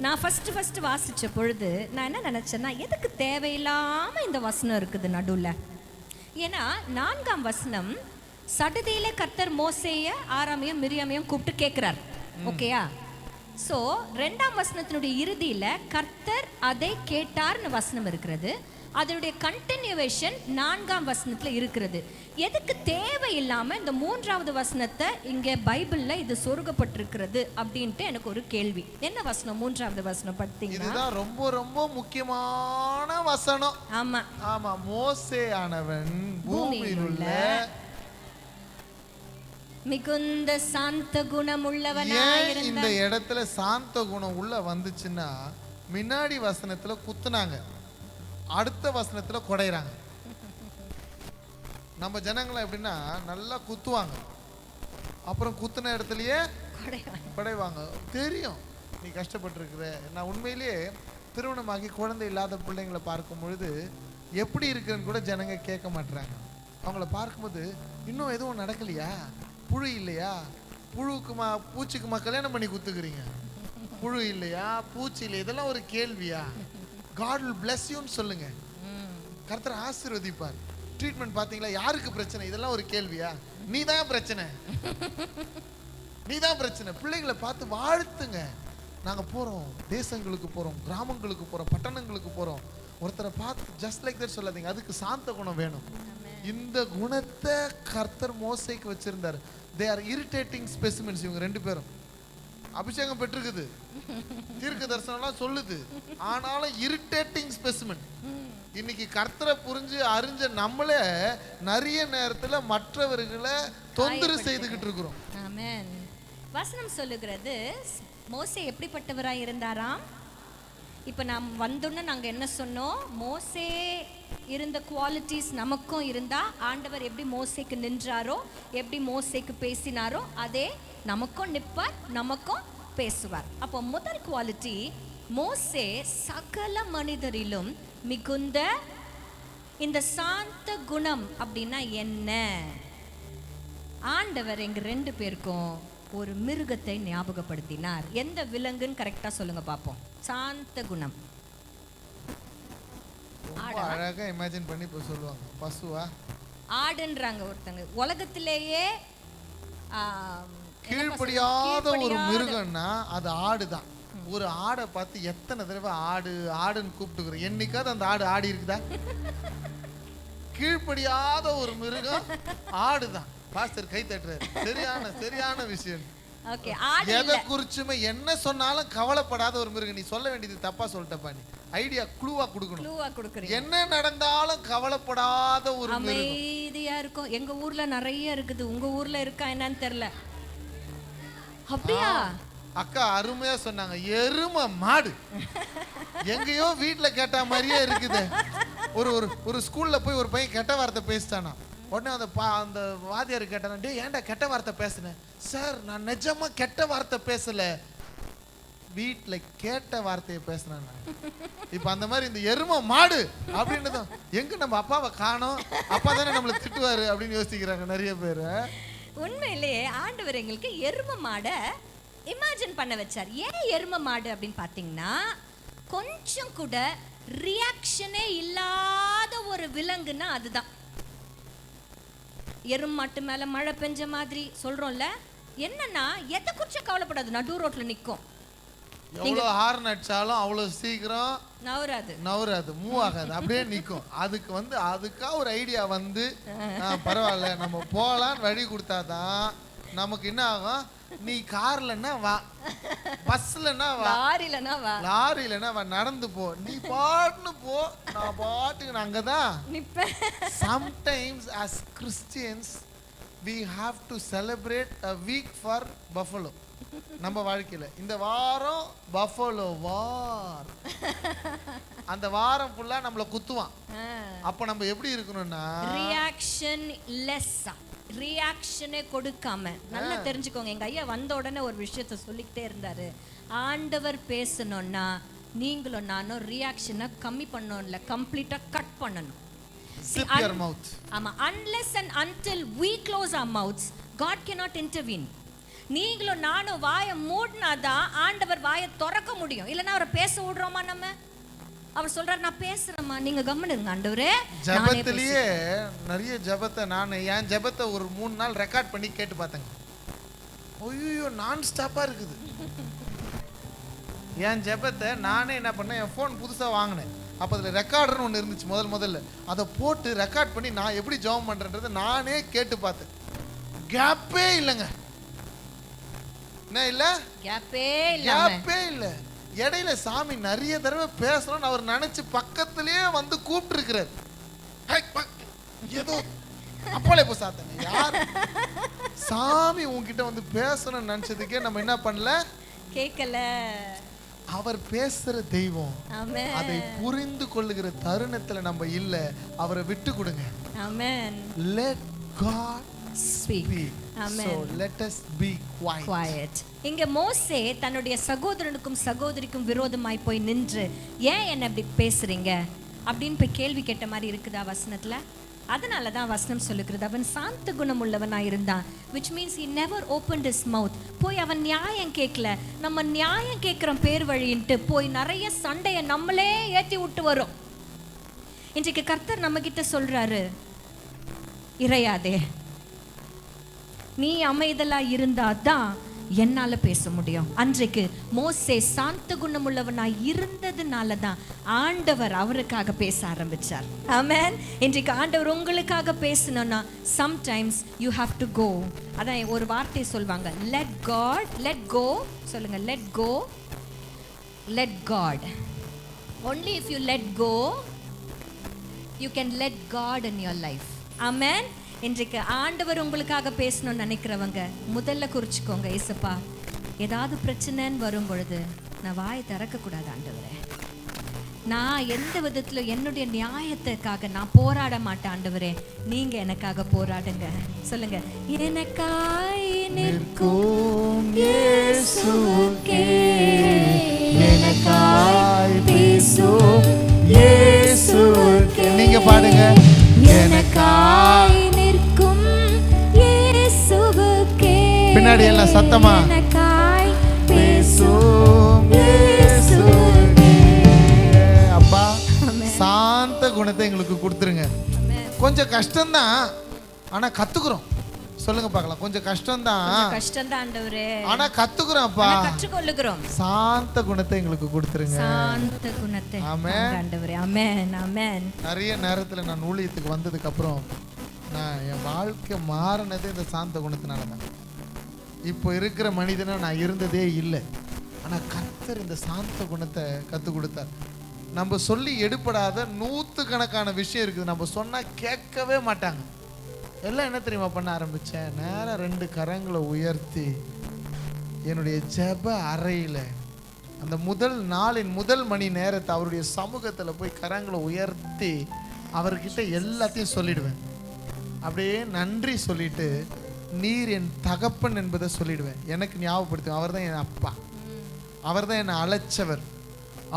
நான் ஃபர்ஸ்ட் வாசிச்ச பொழுது நான் என்ன நினைச்சேன்னா, எதுக்கு தேவையில்லாம இந்த வசனம் இருக்குது நடுவில்? ஏன்னா 4ஆம் வசனம் சடுதியில கர்த்தர் மோசேய, ஆராமையும் மிரியாமையும் கூப்பிட்டு கேட்கிறார். ஓகேயா? ஸோ 2ஆம் வசனத்தினுடைய இறுதியில கர்த்தர் அதை கேட்டார்னு வசனம் இருக்கிறது. அதனுடைய கண்டினியூவேஷன் 4ஆம் வசனத்துல இருக்கிறது. எதுக்கு தேவையில்லாம இந்த 3வது வசனத்தை இங்க பைபிள்ல இது சொருகப்பட்டிருக்கிறது அப்படின்ட்டு எனக்கு ஒரு கேள்வி. என்ன வசனம்? 3வது வசனம் பார்த்தீங்கன்னா இதுதான் ரொம்ப ரொம்ப முக்கியமான வசனம். ஆமா ஆமா, மோசே ஆனவன் பூமியில் உள்ள மிகுந்த சாந்த குணம் ஏன் உள்ளவனாய் இந்த இடத்துல சாந்த குணம் உள்ள வந்துச்சுன்னா, முன்னாடி வசனத்துல குத்துனாங்க, அடுத்த வசனத்துல குடைறாங்க. நம்ம ஜனங்களை எப்படின்னா நல்லா குத்துவாங்க, அப்புறம் குத்துன இடத்துலயே குடைவாங்க. தெரியும் நீ கஷ்டப்பட்டிருக்கிற. நான் உண்மையிலேயே திருமணமாகி குழந்தை இல்லாத பிள்ளைங்களை பார்க்கும் பொழுது எப்படி இருக்குன்னு கூட ஜனங்க கேட்க மாட்டுறாங்க. அவங்கள பார்க்கும்போது இன்னும் எதுவும் நடக்கலையா, புழு இல்லையா, புழுக்குமா பூச்சிக்குமா கல்யாணம் பண்ணி குத்துக்கிறீங்க, புழு இல்லையா பூச்சி இல்லை, இதெல்லாம் ஒரு கேள்வியா? God will bless youன்னு சொல்லுங்க, கர்த்தர் ஆசீர்வதிப்பார். ட்ரீட்மெண்ட் பார்த்தீங்களா, யாருக்கு பிரச்சனை, இதெல்லாம் ஒரு கேள்வியா? நீ தான் பிரச்சனை, நீ தான் பிரச்சனை. பிள்ளைகளை பார்த்து வாழ்த்துங்க. நாங்கள் போகிறோம், தேசங்களுக்கு போகிறோம், கிராமங்களுக்கு போகிறோம், பட்டணங்களுக்கு போகிறோம், ஒருத்தரை பார்த்து ஜஸ்ட் லைக் தட் சொல்லாதீங்க. அதுக்கு சாந்த குணம் வேணும். இந்த குணத்தை கர்த்தர் மோசேக்கு வச்சிருந்தார். They are irritating specimens. இவங்க 2 பேரும் அபிஷேகம் பெற்றிருக்குது, தீர்க்க தரிசனம்லாம் சொல்லுது, ஆனாலும் இரிட்டேட்டிங் ஸ்பெசிமென். இன்னைக்கு கர்த்தரை புரிஞ்சு அறிஞ்ச நம்மளே நிறைய நேரத்துல மற்றவர்களை தொந்தரவு செய்துகிட்டு இருக்கிறோம். ஆமென். வசனம் சொல்லுகிறது மோசே எப்படிப்பட்டவராய் இருந்தாராம். இப்போ நாம் வந்தோன்னு நாங்கள் என்ன சொன்னோம்? மோசே இருந்த குவாலிட்டிஸ் நமக்கும் இருந்தா ஆண்டவர் எப்படி மோசேக்கு நின்றாரோ, எப்படி மோசேக்கு பேசினாரோ, அதே நமக்கும் நிற்பார், நமக்கும் பேசுவார். அப்போ முதல் குவாலிட்டி, மோசே சகல மனிதரிலும் மிகுந்த இந்த சாந்த குணம் அப்படின்னா என்ன? ஆண்டவர் எங்க 2 பேருக்கும் ஒரு மிருகத்தை ஞாபகப்படுத்தினார். எந்த விலங்குன்னு கரெக்டா சொல்லுங்க பாப்போம். சாந்த குணம். ரொம்ப அழகா இமேஜின் பண்ணி இப்ப சொல்லுவாங்க. பசுவா? ஆடுன்றாங்க ஒருத்தங்க. உலகத்திலேயே கீழ்ப்படியாத ஒரு மிருகம்னா அது ஆடுதான். ஒரு ஆடை பார்த்து எத்தனை தடவை ஆடு ஆடுன்னு கூப்பிட்டுக்கிறோம். என்னைக்காவது அந்த ஆடு ஆடி இருக்குதா? கீழ்ப்படியாத ஒரு மிருகம் ஆடுதான். பாஸ்டர் கை தட்டுறாரு. சரியான விஷயம். எதை குறிச்சுமே என்ன சொன்னாலும் கவலைப்படாத ஒரு மிருகம். நீ சொல்ல வேண்டியது தப்பா சொல்லிட்டப்பா. நீ ஐடியா க்ளூவா கொடுக்கணும். என்ன நடந்தாலும் கவலைப்படாத ஒரு அமைதியா இருக்கும். எங்க ஊர்ல நிறைய இருக்குது. உங்க ஊர்ல இருக்கா என்னன்னு தெரியல. அப்படியா? அக்கா அருமையா சொன்னாங்க. எருமை மாடு எங்கேயோ வீட்டுல கேட்ட மாதிரியே இருக்குது. ஒரு ஸ்கூல்ல போய் ஒரு பையன் கெட்ட வார்த்தை பேசிட்டானா. உடனே அந்த வாத்தியார் கேட்டானா, டே ஏன்டா கெட்ட வார்த்தை பேசுனேன்? சார் நான் நிஜமா கெட்ட வார்த்தை பேசல, வீட்டுல கேட்ட வார்த்தையை பேசுனேன். இப்ப அந்த மாதிரி இந்த எருமை மாடு அப்படின்னு தான், எங்க நம்ம அப்பாவை காணோம், அப்பா தானே நம்மளை திட்டுவாரு அப்படின்னு யோசிக்கிறாங்க நிறைய பேரு. உண்மையிலேயே ஆண்டவர் எங்களுக்கு எருமை மாடை இமேஜின் பண்ண வச்சார். ஏன் எருமை மாடு அப்படின்னு பார்த்தீங்கன்னா, கொஞ்சம் கூட ரியாக்ஷனே இல்லாத ஒரு விலங்குன்னா அதுதான். எருமாட்டு மேல மழை பெஞ்ச மாதிரி சொல்றோம்ல, என்னன்னா எதை குறிச்சு கவலைப்படாது, நடு ரோட்ல நிற்கும். எவ்வளவு ஹார்ன் அடிச்சாலும் அவ்வளவு சீக்கிரம் நவராது, மூவ் ஆகாது, அப்படியே நிற்கும். அதுக்கா ஒரு ஐடியா வந்து பரவாயில்ல நம்ம போகலான்னு வழி கொடுத்தாதான் நமக்கு என்ன ஆகும். நீ கார்லன்னா வா, பஸ்லன்னா வா, லாரிலன்னா வா, நடந்து போ, நீ பாட்டுன்னு போ, நான் பாட்டுக்கு அங்கதான் நிப்பேன். Sometimes as Christians we have to celebrate a week for buffalo. நம்ம வாழ்க்கையில இந்த வாரம் பஃபலோ வார், அந்த வாரம் ஃபுல்லா நம்மள குத்துவான். அப்ப நம்ம எப்படி இருக்கணும்னா ரியாக்ஷன் லெஸ்ஸா, ரியாக்ஷனே கொடுக்காம. நல்லா தெரிஞ்சுக்கோங்க. எங்க ஐயா வந்த உடனே ஒரு விஷயத்த சொல்லிக்கிட்டே இருந்தாரு. ஆண்டவர் பேசணும்னா நீங்களும் நானும் ரியாக்ஷனை கம்மி பண்ணணும்ல, கம்ப்ளீட்டா கட் பண்ணணும். Zip your mouth. ஆமா, unless and until we close our mouths, God cannot intervene. நீங்களும் நானும் வாயை மூடினாதான் ஆண்டவர் வாயை திறக்க முடியும். இல்லைன்னா அவரை பேச விடுறோமா நம்ம? அவர் சொல்றாரு, நான் பேசுறேம்மா, நீங்க கம்முனுங்க ஆண்டவரே. ஜபத்திலேயே நிறைய ஜபத்தை நான் என் ஜபத்தை ஒரு 3 நாள் ரெக்கார்ட் பண்ணி கேட்டு பார்த்தேங்க. ஐயோ நான் ஸ்டாப்பா இருக்குது என் ஜபத்தை. நானே என்ன பண்ணேன், என் ஃபோன் புதுசாக வாங்கினேன். அப்போ அதில் ரெக்கார்டர்னு ஒன்று இருந்துச்சு முதல்ல. அதை போட்டு ரெக்கார்ட் பண்ணி நான் எப்படி ஜெபம் பண்ணுறேன்றதை நானே கேட்டு பார்த்தேன். கேப்பே இல்லைங்க. என்ன இல்லை? கேப்பே இல்லை. இடையில சாமி நிறைய தடவை பேசணும்னு அவர் நினைச்சு பக்கத்திலேயே வந்து கூப்பிட்டு இருக்கிறார். ஏதோ அப்பளே போ சாத்தன யார் சாமி உன்கிட்ட வந்து பேசணும்னு நினைச்சதுக்கே நம்ம என்ன பண்ணல, கேட்கல. அவர் பேசுற தெய்வம். அதை புரிந்து கொள்ளுகிற தருணத்துல நம்ம இல்ல. அவரை விட்டு கொடுங்க. ஆமென். Let God speak. So let us be quiet. இங்க மோசே தன்னுடைய சகோதரனுக்கும் சகோதரிக்கும் விரோதமாய் போய் நின்று, ஏன் என்ன இப்படி பேசுறீங்க அப்படின்னு போய் கேள்வி கேட்ட மாதிரி இருக்குதா வசனத்துல? அதனால தான் வசனம் சொல்லுகிறது, அவன் சாந்த குணம் உள்ளவனாக இருந்தான். which means he never opened his mouth. போய் அவன் நியாயம் கேட்கல. நம்ம நியாயம் கேட்குறோம் பேர் வழின்ட்டு போய் நிறைய சண்டையை நம்மளே ஏற்றி விட்டு வரும். இன்றைக்கு கர்த்தர் நம்ம கிட்ட சொல்றாரு, இறையாதே, நீ அமைதலா இருந்தாதான் என்னால பேச முடியும். அன்றைக்கு மோசே சாந்த குணம் உள்ளவனாய் இருந்ததுனால தான் ஆண்டவர் அவருக்காக பேச ஆரம்பிச்சார். ஆமென். இன்றைக்கு ஆண்டவர் உங்களுக்காக பேசணும்னா sometimes you have to go. அதான் ஒரு வார்த்தை சொல்வாங்க, let go. சொல்லுங்க, let go, let God. Only if you let go you can let God in your life. Amen. இன்றைக்கு ஆண்டவர் உங்களுக்காக பேசணும்னு நினைக்கிறவங்க முதல்ல குறிச்சுக்கோங்க, ஏசப்பா ஏதாவது பிரச்சனைன்னு வரும் பொழுது நான் வாயை திறக்கக்கூடாது ஆண்டவரே. நான் எந்த விதத்தில் என்னுடைய நியாயத்துக்காக நான் போராட மாட்டேன் ஆண்டவரே, நீங்க எனக்காக போராடுங்க. சொல்லுங்க, எனக்காய் நிற்கும் இயேசுவே, எனக்காய் பேசும் இயேசுவே. நீங்க பாடுங்க, எனக்காய் நிற்கும் இயேசுவுக்கே. பின்னாடி எல்லாம் சத்தமா, எனக்காய் பேசும் இயேசுவுக்கே. அப்பா சாந்த குணத்தை எங்களுக்கு கொடுத்துருங்க. கொஞ்சம் கஷ்டம்தான், ஆனா கத்துக்கிறோம். சொல்லுங்க பார்க்கலாம், கொஞ்சம் கஷ்டம்தான் ஆண்டவரே, ஆனா கத்துக்கிறோம்ப்பா, கற்றுக்கொள்ளுகிறோம். சாந்த குணத்தை எங்களுக்கு கொடுத்துருங்க. சாந்த குணத்தை. ஆமென் ஆண்டவரே. ஆமென் ஆமென். நிறைய நேரத்துல நான் ஊழியத்துக்கு வந்ததுக்கு அப்புறம் நான் என் வாழ்க்கை மாறினதே இந்த சாந்த குணத்தினால தான். இப்போ இருக்கிற மனிதனா நான் இருந்ததே இல்லை. ஆனா கர்த்தர் இந்த சாந்த குணத்தை கத்து கொடுத்தார். நம்ம சொல்லி எடுப்படாத 100கணக்கான விஷயம் இருக்குது. நம்ம சொன்னா கேட்கவே மாட்டாங்க. எல்லாம் என்ன தெரியுமா பண்ண ஆரம்பிச்சேன், நேரம் 2 கரங்களை உயர்த்தி என்னுடைய ஜெப அறையில் அந்த நாளின் முதல் மணி நேரத்தை அவருடைய சமூகத்தில் போய் கரங்களை உயர்த்தி அவர்கிட்ட எல்லாத்தையும் சொல்லிடுவேன். அப்படியே நன்றி சொல்லிட்டு, நீர் என் தகப்பன் என்பதை சொல்லிடுவேன். எனக்கு ஞாபகப்படுத்துவேன், அவர் தான் என் அப்பா, அவர் தான் என்னை அழைச்சவர்,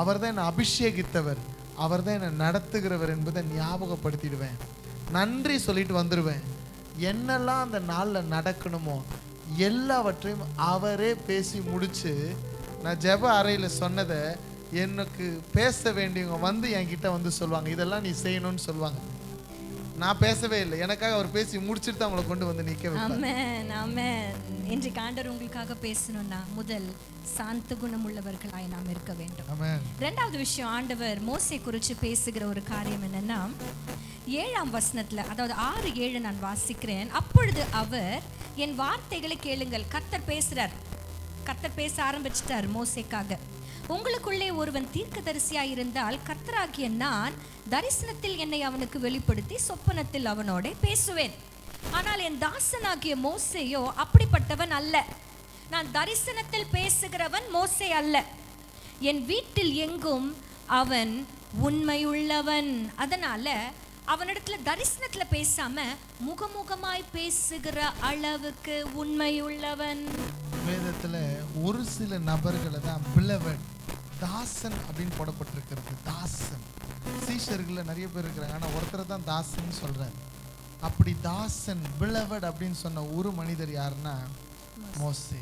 அவர் தான் என்னை அபிஷேகித்தவர், அவர் தான் என்னை நடத்துகிறவர் என்பதை ஞாபகப்படுத்திடுவேன். நன்றி சொல்லிட்டு வந்துடுவேன். என்னெல்லாம் அந்த நாளில் நடக்கணுமோ எல்லாவற்றையும் அவரே பேசி முடிச்சு, நான் ஜெப அறையில் சொன்னதை எனக்கு பேச வேண்டியவங்க வந்து என்கிட்ட வந்து சொல்லுவாங்க, இதெல்லாம் நீ செய்யணும்னு சொல்லுவாங்க. நான் பேசவே இல்லை, எனக்காக அவர் பேசி முடிச்சுட்டு அவங்களை கொண்டு வந்து நிற்க வைப்பார். ஆமென் ஆமென். இன்றைக்கு ஆண்டவர் உங்களுக்காக பேசணும்னா முதல் சாந்த குணம் உள்ளவர்களாய் நாம் இருக்க வேண்டும். ஆமென். இரண்டாவது விஷயம், ஆண்டவர் மோசே குறித்து பேசுகிற ஒரு காரியம் என்னன்னா, 7ஆம் வசனத்துல, அதாவது 6:7 நான் வாசிக்கிறேன். அப்பொழுது அவர், என் வார்த்தைகளை கேளுங்கள். கர்த்தர் பேசுறார், கர்த்தர் பேச ஆரம்பிச்சிட்டார் மோசேக்காக. உங்களுக்குள்ளே ஒருவன் தீர்க்கதரிசியாய் இருந்தால் கர்த்தராகிய நான் தரிசனத்தில் என்னை அவனுக்கு வெளிப்படுத்தி சொப்பனத்தில் அவனோட பேசுவேன். ஆனால் என் தாசனாகிய மோசேயோ அப்படிப்பட்டவன் அல்ல. நான் தரிசனத்தில் பேசுகிறவன் மோசே அல்ல. என் வீட்டில் எங்கும் அவன் உண்மையுள்ளவன். அதனால அவனிடத்துல தரிசனத்துல பேசாம முகமுகமாய் பேசுகிற அளவுக்கு உண்மையுள்ளவன். வேதத்துல ஒரு சில நபர்களை தான் பிலவட், தாசன் அப்படின்னு போடப்பட்டிருக்கிறது. தாசன் சீஷர்கள் நிறைய பேர் இருக்கிறாங்க, ஆனா ஒருத்தரை தான் தாசன் சொல்றாரு. அப்படி தாசன் பிலவட் அப்படின்னு சொன்ன ஒரு மனிதர் யாருன்னா மோசே.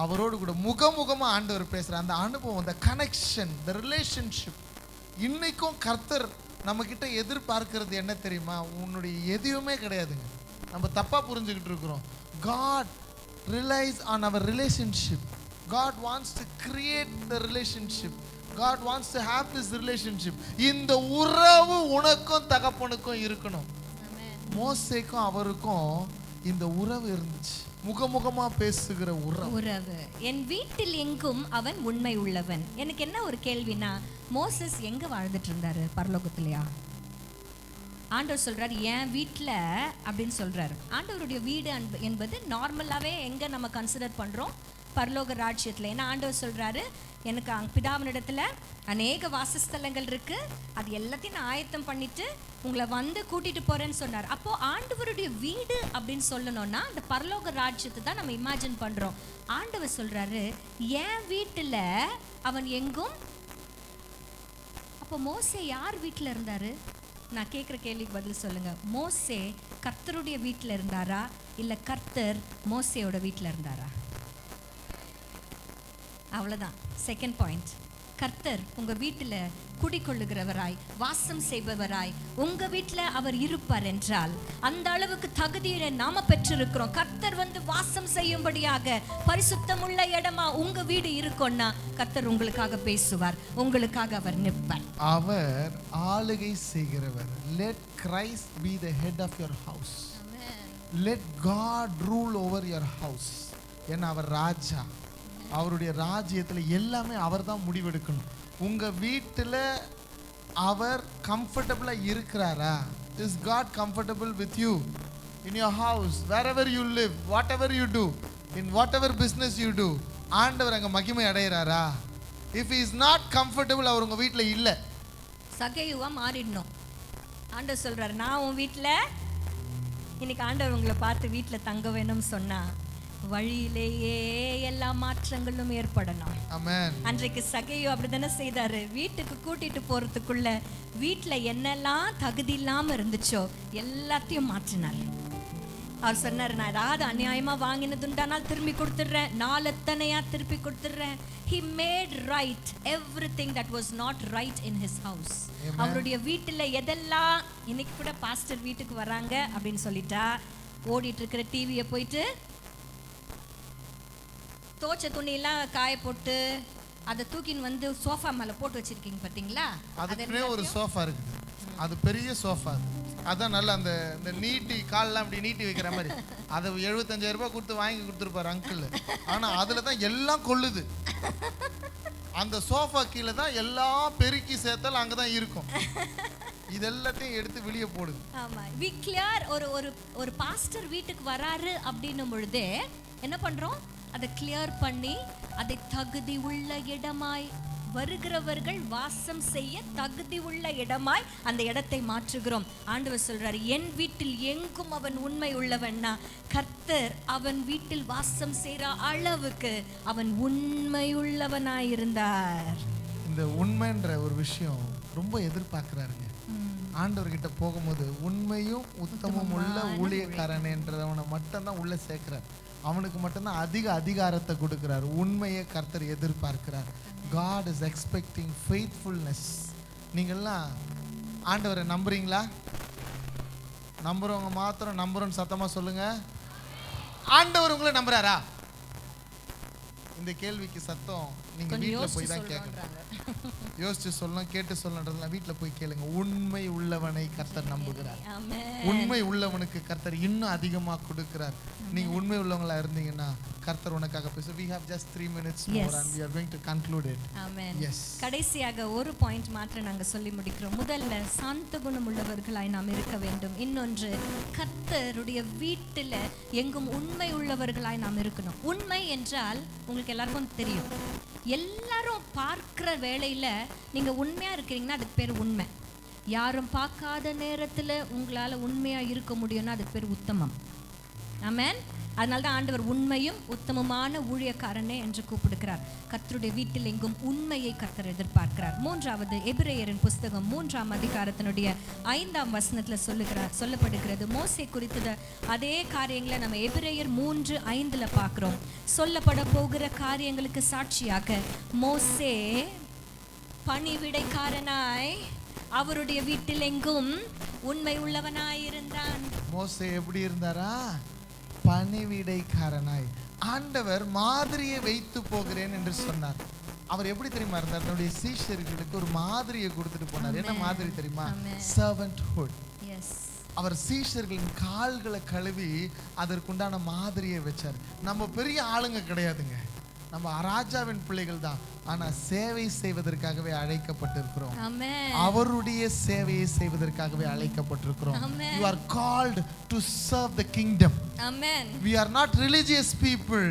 அவரோடு கூட முகமுகமா ஆண்டவர் பேசுற அந்த அனுபவம், அந்த கனெக்ஷன், த ரிலேஷன்ஷிப். இன்னைக்கும் கர்த்தர் நம்ம கிட்ட எதிர்பார்க்கிறது என்ன தெரியுமா? உன்னுடைய எதுவுமே கிடையாதுங்க. நம்ம தப்பா புரிஞ்சுக்கிட்டு இருக்கிறோம். God relies on our relationship. God wants to create the relationship. God wants to have this relationship. இந்த உறவு உனக்கும் தகப்பனுக்கும் இருக்கணும். மோசேக்கும் அவருக்கும் இந்த உறவு இருந்துச்சு. முகமுகமா பேசுகிற உறவு. என் வீட்டில் எங்கும் அவன் உண்மை உள்ளவன். எனக்கு என்ன ஒரு கேள்வினா, மோசஸ் எங்க வாழ்ந்துட்டு இருந்தாரு? பரலோகத்திலையா? ஆண்டவர் சொல்றாரு என் வீட்டில் அப்படின்னு சொல்றாரு. ஆண்டவருடைய வீடு என்பது நார்மலாகவே எங்க நம்ம கன்சிடர் பண்றோம்? பரலோக ராஜ்யத்தில். ஏன்னா ஆண்டவர் சொல்றாரு எனக்கு பிதாவினிடத்துல அநேக வாசஸ்தலங்கள் இருக்கு, அது எல்லாத்தையும் நான் ஆயத்தம் பண்ணிட்டு உங்களை வந்து கூட்டிட்டு போறேன்னு சொன்னார். அப்போ ஆண்டவருடைய வீடு அப்படின்னு சொல்லணும்னா அந்த பரலோக ராஜ்யத்தை தான் நம்ம இமேஜின் பண்றோம். ஆண்டவர் சொல்றாரு என் வீட்டுல அவன் எங்கும். அப்போ மோசே யார் வீட்டில் இருந்தாரு? நான் கேட்குற கேள்விக்கு பதில் சொல்லுங்க. மோசே கர்த்தருடைய வீட்டில் இருந்தாரா இல்லை கர்த்தர் மோசேயோட வீட்டில் இருந்தாரா? அவ்வளோதான். செகண்ட் பாயிண்ட், கர்த்தர் உங்க வீட்டில் குடிக்கொள்ளுகிறவராய் வாசம் செய்பவராய் உங்க வீட்டில் அவர் இருப்பார் என்றால் அந்த அளவுக்கு தகுதியை நாம பெற்றிருக்கிறோம். கர்த்தர் வந்து வாசம் செய்யும்படியாக பரிசுத்தமுள்ள இடமா உங்க வீடு இருக்கும்னா கர்த்தர் உங்களுக்காக பேசுவார், உங்களுக்காக அவர் நிற்பார். அவர் ஆளுகை செய்கிறவர். Let Christ be the head of your house. Let God rule over your house. ஏன்னா அவர் ராஜா. அவருடைய ராஜ்யத்தில் எல்லாமே அவர் தான் முடிவெடுக்கணும். உங்க வீட்டில் அவர் கம்ஃபர்டபுளாக இருக்கிறாரா? Is god comfortable with you in your house, wherever you live, whatever you do, in whatever business you do? ஆண்டவர் அங்கே மகிமை அடைகிறாரா? இஃப் இஸ் நாட் கம்ஃபர்டபுள், அவர் உங்கள் வீட்டில் இல்லை. சகையுவா மாறிடணும். ஆண்டவர் சொல்றாரு நான் உன் வீட்டில் இன்னைக்கு ஆண்டவர் உங்களை பார்த்து வீட்டில் தங்க வேணும்னு சொன்னா வழியிலேயே எல்லா மாற்றங்களும் ஏற்படணும். ஆமென். அன்றைக்கு சகையோ அப்படிதானே செய்தாரு. வீட்டுக்கு கூட்டிட்டு போறதுக்குள்ள வீட்டுல என்னெல்லாம் தகுதி இல்லாம இருந்துச்சோ எல்லாத்தையும் மாற்றினார். அவர் சொன்னார் நான் ஏதாவது அநியாயமா வாங்கினதுண்டானால் திரும்பி கொடுத்துடுறேன், நாலத்தனையா திருப்பி கொடுத்துடுறேன். He made right everything that was not right in his house. அவருடைய வீட்டுல எதெல்லாம் இன்னைக்கு கூட பாஸ்டர் வீட்டுக்கு வராங்க அப்படின்னு சொல்லிட்டா ஓடிட்டு இருக்கிற டிவியை போயிட்டு தோச்ச துணியெல்லாம் காய போட்டு அதை தூக்கின்னு வந்து சோஃபா மேலே போட்டு வச்சிருக்கீங்க பார்த்தீங்களா? அதுக்குன்னே ஒரு சோஃபா இருக்குது. அது பெரிய சோஃபா. அதான் நல்லா அந்த நீட்டி காலெலாம் அப்படி நீட்டி வைக்கிற மாதிரி அதை 75,000 ரூபாய் கொடுத்து வாங்கி கொடுத்துருப்பாரு அங்கிள். ஆனால் அதில் தான் எல்லாம் கொள்ளுது. அந்த சோஃபா கீழே தான் எல்லாம் பெருக்கி சேர்த்தால் அங்கே தான் இருக்கும். இது எல்லாத்தையும் எடுத்து வெளியே போடுது. ஆமாம், வி கிளியர். ஒரு பாஸ்டர் வீட்டுக்கு வராரு அப்படின்னும் பொழுதே என்ன பண்ணுறோம்? அதை கிளியர் பண்ணி அதை தகுதி உள்ள இடமாய் வருகிறவர்கள் வாசம் செய்ய தகுதி உள்ள இடமாய் அந்த இடத்தை மாற்றுகிறோம். ஆண்டவர் சொல்றாரு என் வீட்டில் எங்கும் அவன் உண்மை உள்ளவன்னா கர்த்தர் அவன் வீட்டில் வாசம் செய்கிற அளவுக்கு அவன் உண்மை உள்ளவனாய் இருந்தார். இந்த உண்மைன்ற ஒரு விஷயம் ரொம்ப எதிர்பார்க்கிறாருங்க. ஆண்டவர்கிட்ட போகும்போது உண்மையும் உத்தமம் உள்ள ஊழியக்காரனேன்றவனை மட்டும்தான் உள்ள சேர்க்கிறார். அவனுக்கு மட்டும்தான் அதிக அதிகாரத்தை கொடுக்கிறார். உண்மையை கர்த்தர் எதிர்பார்க்கிறார். God is expecting faithfulness. நீங்கள்லாம் ஆண்டவரை நம்புறீங்களா? நம்புறவங்க மாத்திரம் நம்புறோன்னு சத்தமா சொல்லுங்க. ஆண்டவர் உங்களை நம்புறாரா? இந்த கேள்விக்கு சத்தம் நீங்க வீட்டுல போய் தான் கேட்கணும். யோசிச்சு சொல்லணும், கேட்டு சொல்லணுன்றதுலாம் வீட்டில் போய் கேளுங்க. உண்மை உள்ளவனை கர்த்தர் நம்புகிறார். உண்மை உள்ளவனுக்கு கர்த்தர் இன்னும் அதிகமாக கொடுக்கிறார். நீங்க உண்மை உள்ளவங்களா இருந்தீங்கன்னா கர்த்தர் உனக்காக பேச. We have just 3 minutes more and we are going to conclude it. Amen. Yes. கடைசியாக ஒரு பாயிண்ட் மாத்திரம் நாங்க சொல்லி முடிக்கிறோம். முதல்ல சாந்த குணம் உள்ளவர்களாய் நாம் இருக்க வேண்டும். இன்னொன்று கர்த்தருடைய வீட்டில் எங்கும் உண்மை உள்ளவர்களாய் நாம் இருக்கணும். உண்மை என்றால் உங்களுக்கு எல்லாருக்கும் தெரியும். எல்லாரும் பார்க்கிற வேளையில நீங்க உண்மையா இருக்கிறீங்கன்னா அதுக்கு பேர் உண்மை. யாரும் பார்க்காத நேரத்துல உங்களால உண்மையா இருக்க முடியும்னா அதுக்கு பேர் உத்தமம். ஆமென். அதனால தான் ஆண்டவர் உண்மையும் உத்தமமான ஊழியக்காரனே என்று கூப்பிடுகிறார். கர்த்தருடைய வீட்டில் எங்கும் உண்மையை கர்த்தர் எதிர்பார்க்கிறார். மூன்றாவது எபிரேயரின் புஸ்தகம் 3ஆம் அதிகாரத்தினுடைய 5ஆம் வசனத்துல சொல்லப்படுகிறது. மோசே குறித்த அதே காரியங்களை நம்ம எபிரேயர் 3:5 பார்க்கிறோம். சொல்லப்பட போகிற காரியங்களுக்கு சாட்சியாக மோசே பணிவிடைக்காரனாய் அவருடைய வீட்டில் எங்கும் உண்மை உள்ளவனாய் இருந்தான். மோசே எப்படி இருந்தாரா? பணிவிடைக்காரனாய். ஆண்டவர் மாதிரியை வைத்து போகிறேன் என்று சொன்னார். அவர் எப்படி தெரியுமா இருந்தார்? தன்னுடைய சீஷர்களுக்கு ஒரு மாதிரியை கொடுத்துட்டு போனார். என்ன மாதிரி தெரியுமா? servanthood. அவர் சீஷர்களின் கால்களை கழுவி அதற்குண்டான மாதிரியை வச்சார். நம்ம பெரிய ஆளுங்க கிடையாதுங்க, நம்ம ராஜாவின் பிள்ளைகள் தான். ஆனா சேவை செய்வதற்காகவே அழைக்கப்பட்டிருக்கிறோம். அவருடைய சேவையை செய்வதற்காகவே அழைக்கப்பட்டிருக்கிறோம். You are called to serve the kingdom. We are not religious people.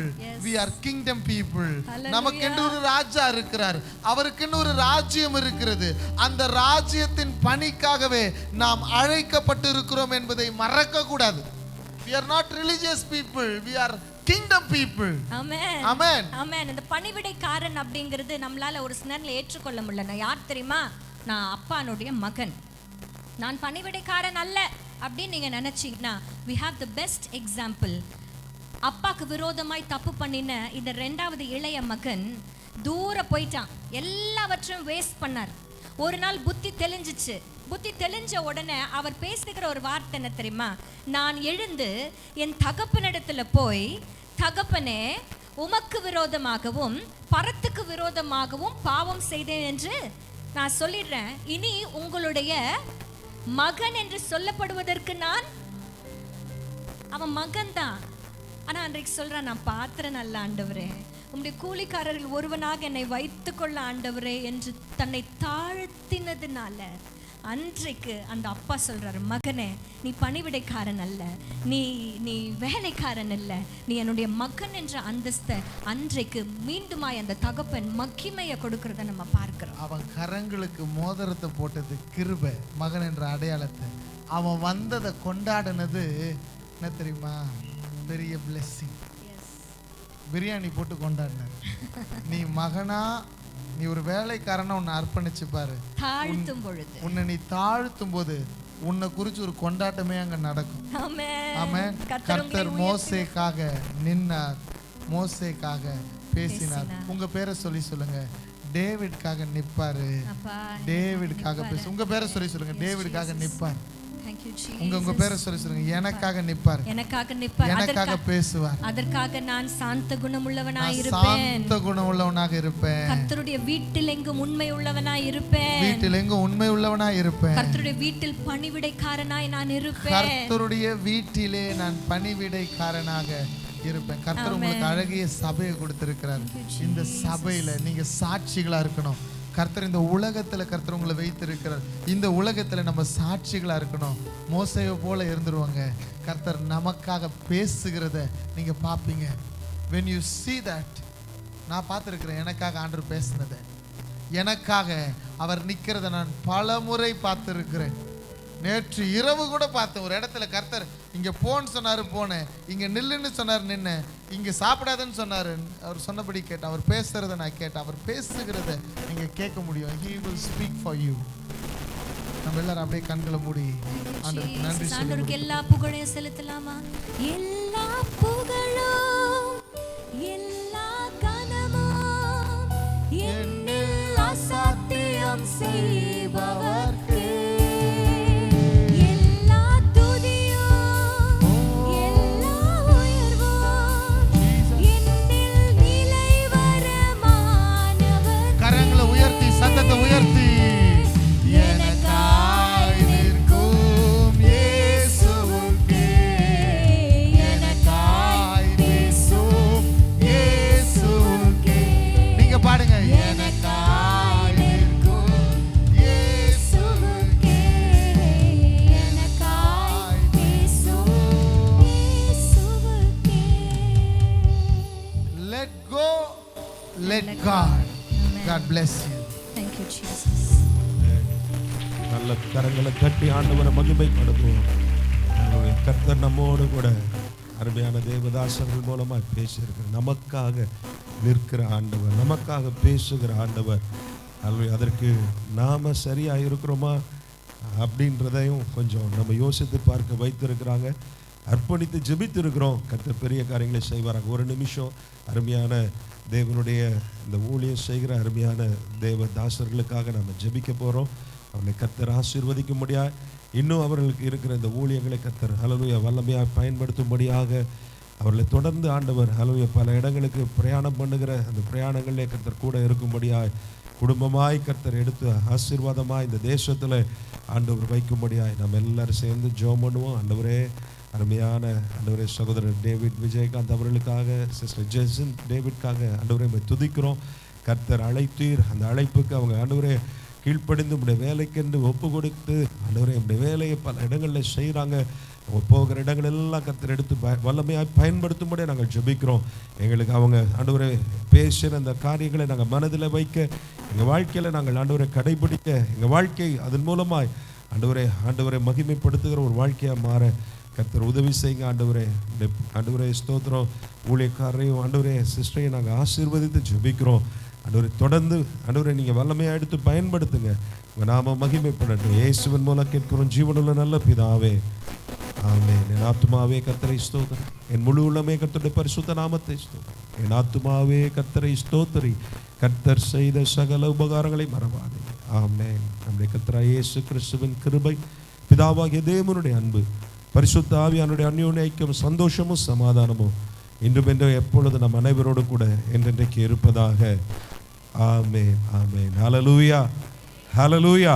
We are kingdom people. நமக்கென்று ஒரு ராஜா இருக்கிறார், அவருக்கென்று ஒரு ராஜ்யம் இருக்கிறது. அந்த ராஜ்யத்தின் பணிக்காகவே நாம் அழைக்கப்பட்டிருக்கிறோம் என்பதை மறக்க கூடாது. We are not religious people. We are kingdom people. Amen. Amen. Amen. இந்த பணிவிடைக்காரன் அப்படிங்கிறது நம்மளால ஒரு சிலர்ல ஏற்றுக்கொள்ள முடியல. நான் யார் தெரியுமா? நான் அப்பானுடைய மகன், நான் பணிவிடைக்காரன் அல்ல அப்படின்னு நீங்க நினைச்சீங்கன்னா, we have the best example. அப்பாக்கு விரோதமாய் தப்பு பண்ணின இந்த 2வது இளைய மகன் தூர போயிட்டான், எல்லாவற்றையும் வேஸ்ட் பண்ணார். ஒரு நாள் புத்தி தெளிஞ்சிச்சு. புத்தி தெளிஞ்ச உடனே அவர் பேசுகிற ஒரு வார்த்தை என்ன தெரியுமா? நான் எழுந்து என் தகப்பனிடத்துல போய், தகப்பனே, உமக்கு விரோதமாகவும் பரத்துக்கு விரோதமாகவும் பாவம் செய்தேன் என்று நான் சொல்லிடுறேன். இனி உங்களுடைய மகன் என்று சொல்லப்படுவதற்கு நான் அவன் மகன் தான். ஆனா அன்றைக்கு சொல்றான், நான் பாத்திரன் அல்ல ஆண்டவரே, உம்முடைய கூலிக்காரர்கள் ஒருவனாக என்னை வைத்துக் கொள்ள ஆண்டவரே என்று தன்னை தாழ்த்தினதுனால அன்றைக்கு அந்த அப்பா சொல்றாரு, மகனே, நீ பணிவிடைக்காரன் அல்ல, நீ வேலைக்காரன் அல்ல, நீ என்னுடைய மகன் என்ற அந்தஸ்தை அன்றைக்கு மீண்டுமாய் அந்த தகப்பன் மகிமையை கொடுக்கறத நம்ம பார்க்கிறோம். அவன் கரங்களுக்கு மோதிரத்தை போட்டது கிருபை, மகன் என்ற அடையாளத்தை. அவன் வந்ததை கொண்டாடினது என்ன தெரியுமா? பெரிய blessing. பிரியாணி போட்டு கொண்டாடினார். நீ மகனா, நீ ஒரு வேலைக்காரனா உன்னை அர்ப்பணிச்சு பாரு. தாழ்த்தும் பொழுது, உன்னை நீ தாழ்த்தும் போது உன்னை குறிச்சு ஒரு கொண்டாட்டமே அங்க நடக்கும். ஆமென். கர்த்தர் மோசேக்காக நின்னார், மோசேக்காக பேசினார். உங்க பேரை சொல்லி சொல்லுங்க. டேவிட்காக நிப்பாரு, டேவிட்காக பேசு. உங்க பேரை சொல்லி சொல்லுங்க. டேவிட்காக நிப்பார். உங்க பேரை சொல்லி சொல்லுங்க. எனக்காக நிப்பார், எனக்காக நிப்பார், எனக்காக பேசுவார். அதற்காக நான் சாந்த குணமுள்ளவனாய் இருப்பேன், சாந்த குணமுள்ளவனாக இருப்பேன். கர்த்தருடைய வீட்டில் எங்கும் உண்மை உள்ளவனாய் இருப்பேன், வீட்டில் எங்கும் உண்மை உள்ளவனாய் இருப்பேன். கர்த்தருடைய வீட்டில் பணிவிடைக்காரனாய் நான் இருப்பேன், கர்த்தருடைய வீட்டிலே நான் பணிவிடைக்காரனாக இருப்பேன். கர்த்தர் உங்களுக்கு அழகிய சபையை கொடுத்திருக்கிறார். இந்த சபையில நீங்க சாட்சிகளா இருக்கணும். கர்த்தர் இந்த உலகத்துல கர்த்தர் உங்களை வைத்திருக்கிறார். இந்த உலகத்துல நம்ம சாட்சிகளா இருக்கணும். மோசேயை போல இருந்துருவாங்க. கர்த்தர் நமக்காக பேசுகிறத நீங்க பாப்பீங்க. when you see that, நான் பார்த்திருக்கிறேன் எனக்காக ஆண்டவர் பேசினதை, எனக்காக அவர் நிக்கிறத நான் பல முறை பார்த்திருக்கிறேன். நேற்று இரவு கூட பார்த்தேன். ஒரு இடத்துல கர்த்தர் இங்க போன்னு சொன்னாரு, போனேன். இங்க நில்லுன்னு சொன்னாரு, நின்னேன். இங்க சாப்பிடாதன்னு சொன்னாரு, அவர் சொன்னபடி கேட்டேன். அவர் பேசுறத நான் கேட்டேன். அவர் பேசுகிறத நீங்க கேட்க முடியும். He will speak for you. நம்ம எல்லாரும் அப்படியே கண்களை மூடி ஆண்டவருக்கு நன்றி சொல்லுவோம். ஆண்டவருக்கு எல்லா புகழையும் செலுத்தலாமா? எல்லா புகழும் எல்லா கனமும் என்னில் அசாத்தியம் செய்பவர்க்கு சத்தத்தை உயர்த்தி எனக்காய் நிற்கும் இயேசுவுக்கே, எனக்காய் பேசும் இயேசுவுக்கே. நீங்க பாடுங்க. எனக்காய் நிற்கும் இயேசுவுக்கே, எனக்காய் பேசும் இயேசுவுக்கே. Let go, let God. God bless you. Thank you, Jesus. நல்ல கரங்களை கட்டி ஆண்டவரை மகிமைப்படுத்துவோம். கர்த்தர் நம்மோடு கூட அருமையான தேவதாசர்கள் மூலமாக பேசியிருக்கிற, நமக்காக நிற்கிற ஆண்டவர், நமக்காக பேசுகிற ஆண்டவர். அதற்கு நாம சரியா இருக்கிறோமா அப்படின்றதையும் கொஞ்சம் நம்ம யோசித்து பார்க்க வைத்திருக்கிறாங்க. அர்ப்பணித்து ஜெபித்து இருக்கிறோம். கர்த்தர் பெரிய காரியங்களை செய்வாராங்க. ஒரு நிமிஷம் அருமையான தேவனுடைய இந்த ஊழியம் செய்கிற அருமையான தேவ தாசர்களுக்காக நம்ம ஜெபிக்க போகிறோம். அவர்களை கர்த்தர் ஆசீர்வதிக்கும்படியாக, இன்னும் அவர்களுக்கு இருக்கிற இந்த ஊழியங்களை கர்த்தர் ஹல்லேலூயா வல்லமையாக பயன்படுத்தும்படியாக அவர்களை தொடர்ந்து ஆண்டவர் ஹalleluya பல இடங்களுக்கு பிரயாணம் பண்ணுகிற அந்த பிரயாணங்களிலே கர்த்தர் கூட இருக்கும்படியாய், குடும்பமாய் கர்த்தர் எடுத்து ஆசீர்வாதமாய் இந்த தேசத்தில் ஆண்டவர் வைக்கும்படியாய் நம்ம எல்லாரும் சேர்ந்து ஜெபம் பண்ணுவோம். ஆண்டவரே, அருமையான ஆண்டவரே சகோதரர் டேவிட் விஜயகாந்த் அவர்களுக்காக, சிஸ்டர் ஜெசின் டேவிட்காக ஆண்டவரை துதிக்கிறோம். கர்த்தர் அழைத்தீர், அந்த அழைப்புக்கு அவங்க ஆண்டவரே கீழ்ப்படிந்து உடைய வேலைக்கென்று ஒப்பு கொடுத்து ஆண்டவரே உடைய வேலையை பல இடங்களில் செய்கிறாங்க. அவங்க போகிற இடங்கள் எல்லாம் கர்த்தர் எடுத்து வல்லமையாக பயன்படுத்தும்படி நாங்கள் ஜெபிக்கிறோம். எங்களுக்கு அவங்க ஆண்டவரை பேசுகிற அந்த காரியங்களை நாங்கள் மனதில் வைக்க, எங்கள் வாழ்க்கையில் நாங்கள் ஆண்டவரை கடைபிடிக்க, எங்கள் வாழ்க்கை அதன் மூலமாய் ஆண்டவரை மகிமைப்படுத்துகிற ஒரு வாழ்க்கையாக மாற கர்த்தர் உதவி செய்யுங்க. ஆண்டவரே ஸ்தோத்திரம். ஊழியக்காரரையும் ஆண்டவரே சிஸ்டரையும் நாங்கள் ஆசீர்வதித்து ஜெபிக்கிறோம். ஆண்டவரை தொடர்ந்து ஆண்டவரை நீங்கள் வல்லமையாக எடுத்து பயன்படுத்துங்க. உங்கள் நாம மகிமைப்படட்டும். இயேசுவின் மூலம் கேட்கிறோம் ஜீவனுள்ள நல்ல பிதாவே, ஆமென். என் ஆத்துமாவே கர்த்தரை ஸ்தோத்திரி, என் முழு உள்ளமே கர்த்தருடைய பரிசுத்த நாமத்தை ஸ்தோத்திரி. என் ஆத்துமாவே கர்த்தரை ஸ்தோத்திரி, கர்த்தர் செய்த சகல உபகாரங்களை மறவாதே. ஆமென். நம்முடைய கர்த்தராகிய இயேசு கிறிஸ்துவின் கிருபை, பிதாவாகிய தேவனுடைய அன்பு, பரிசுத்த ஆவியானுடைய அந்யோன்ய ஐக்கியம், சந்தோஷமும் சமாதானமும் இன்றும் என்றும் எப்பொழுது நம் அனைவரோடு கூட என்றென்றைக்கு இருப்பதாக. ஆமென், ஆமென். ஹல்லேலூயா, ஹல்லேலூயா.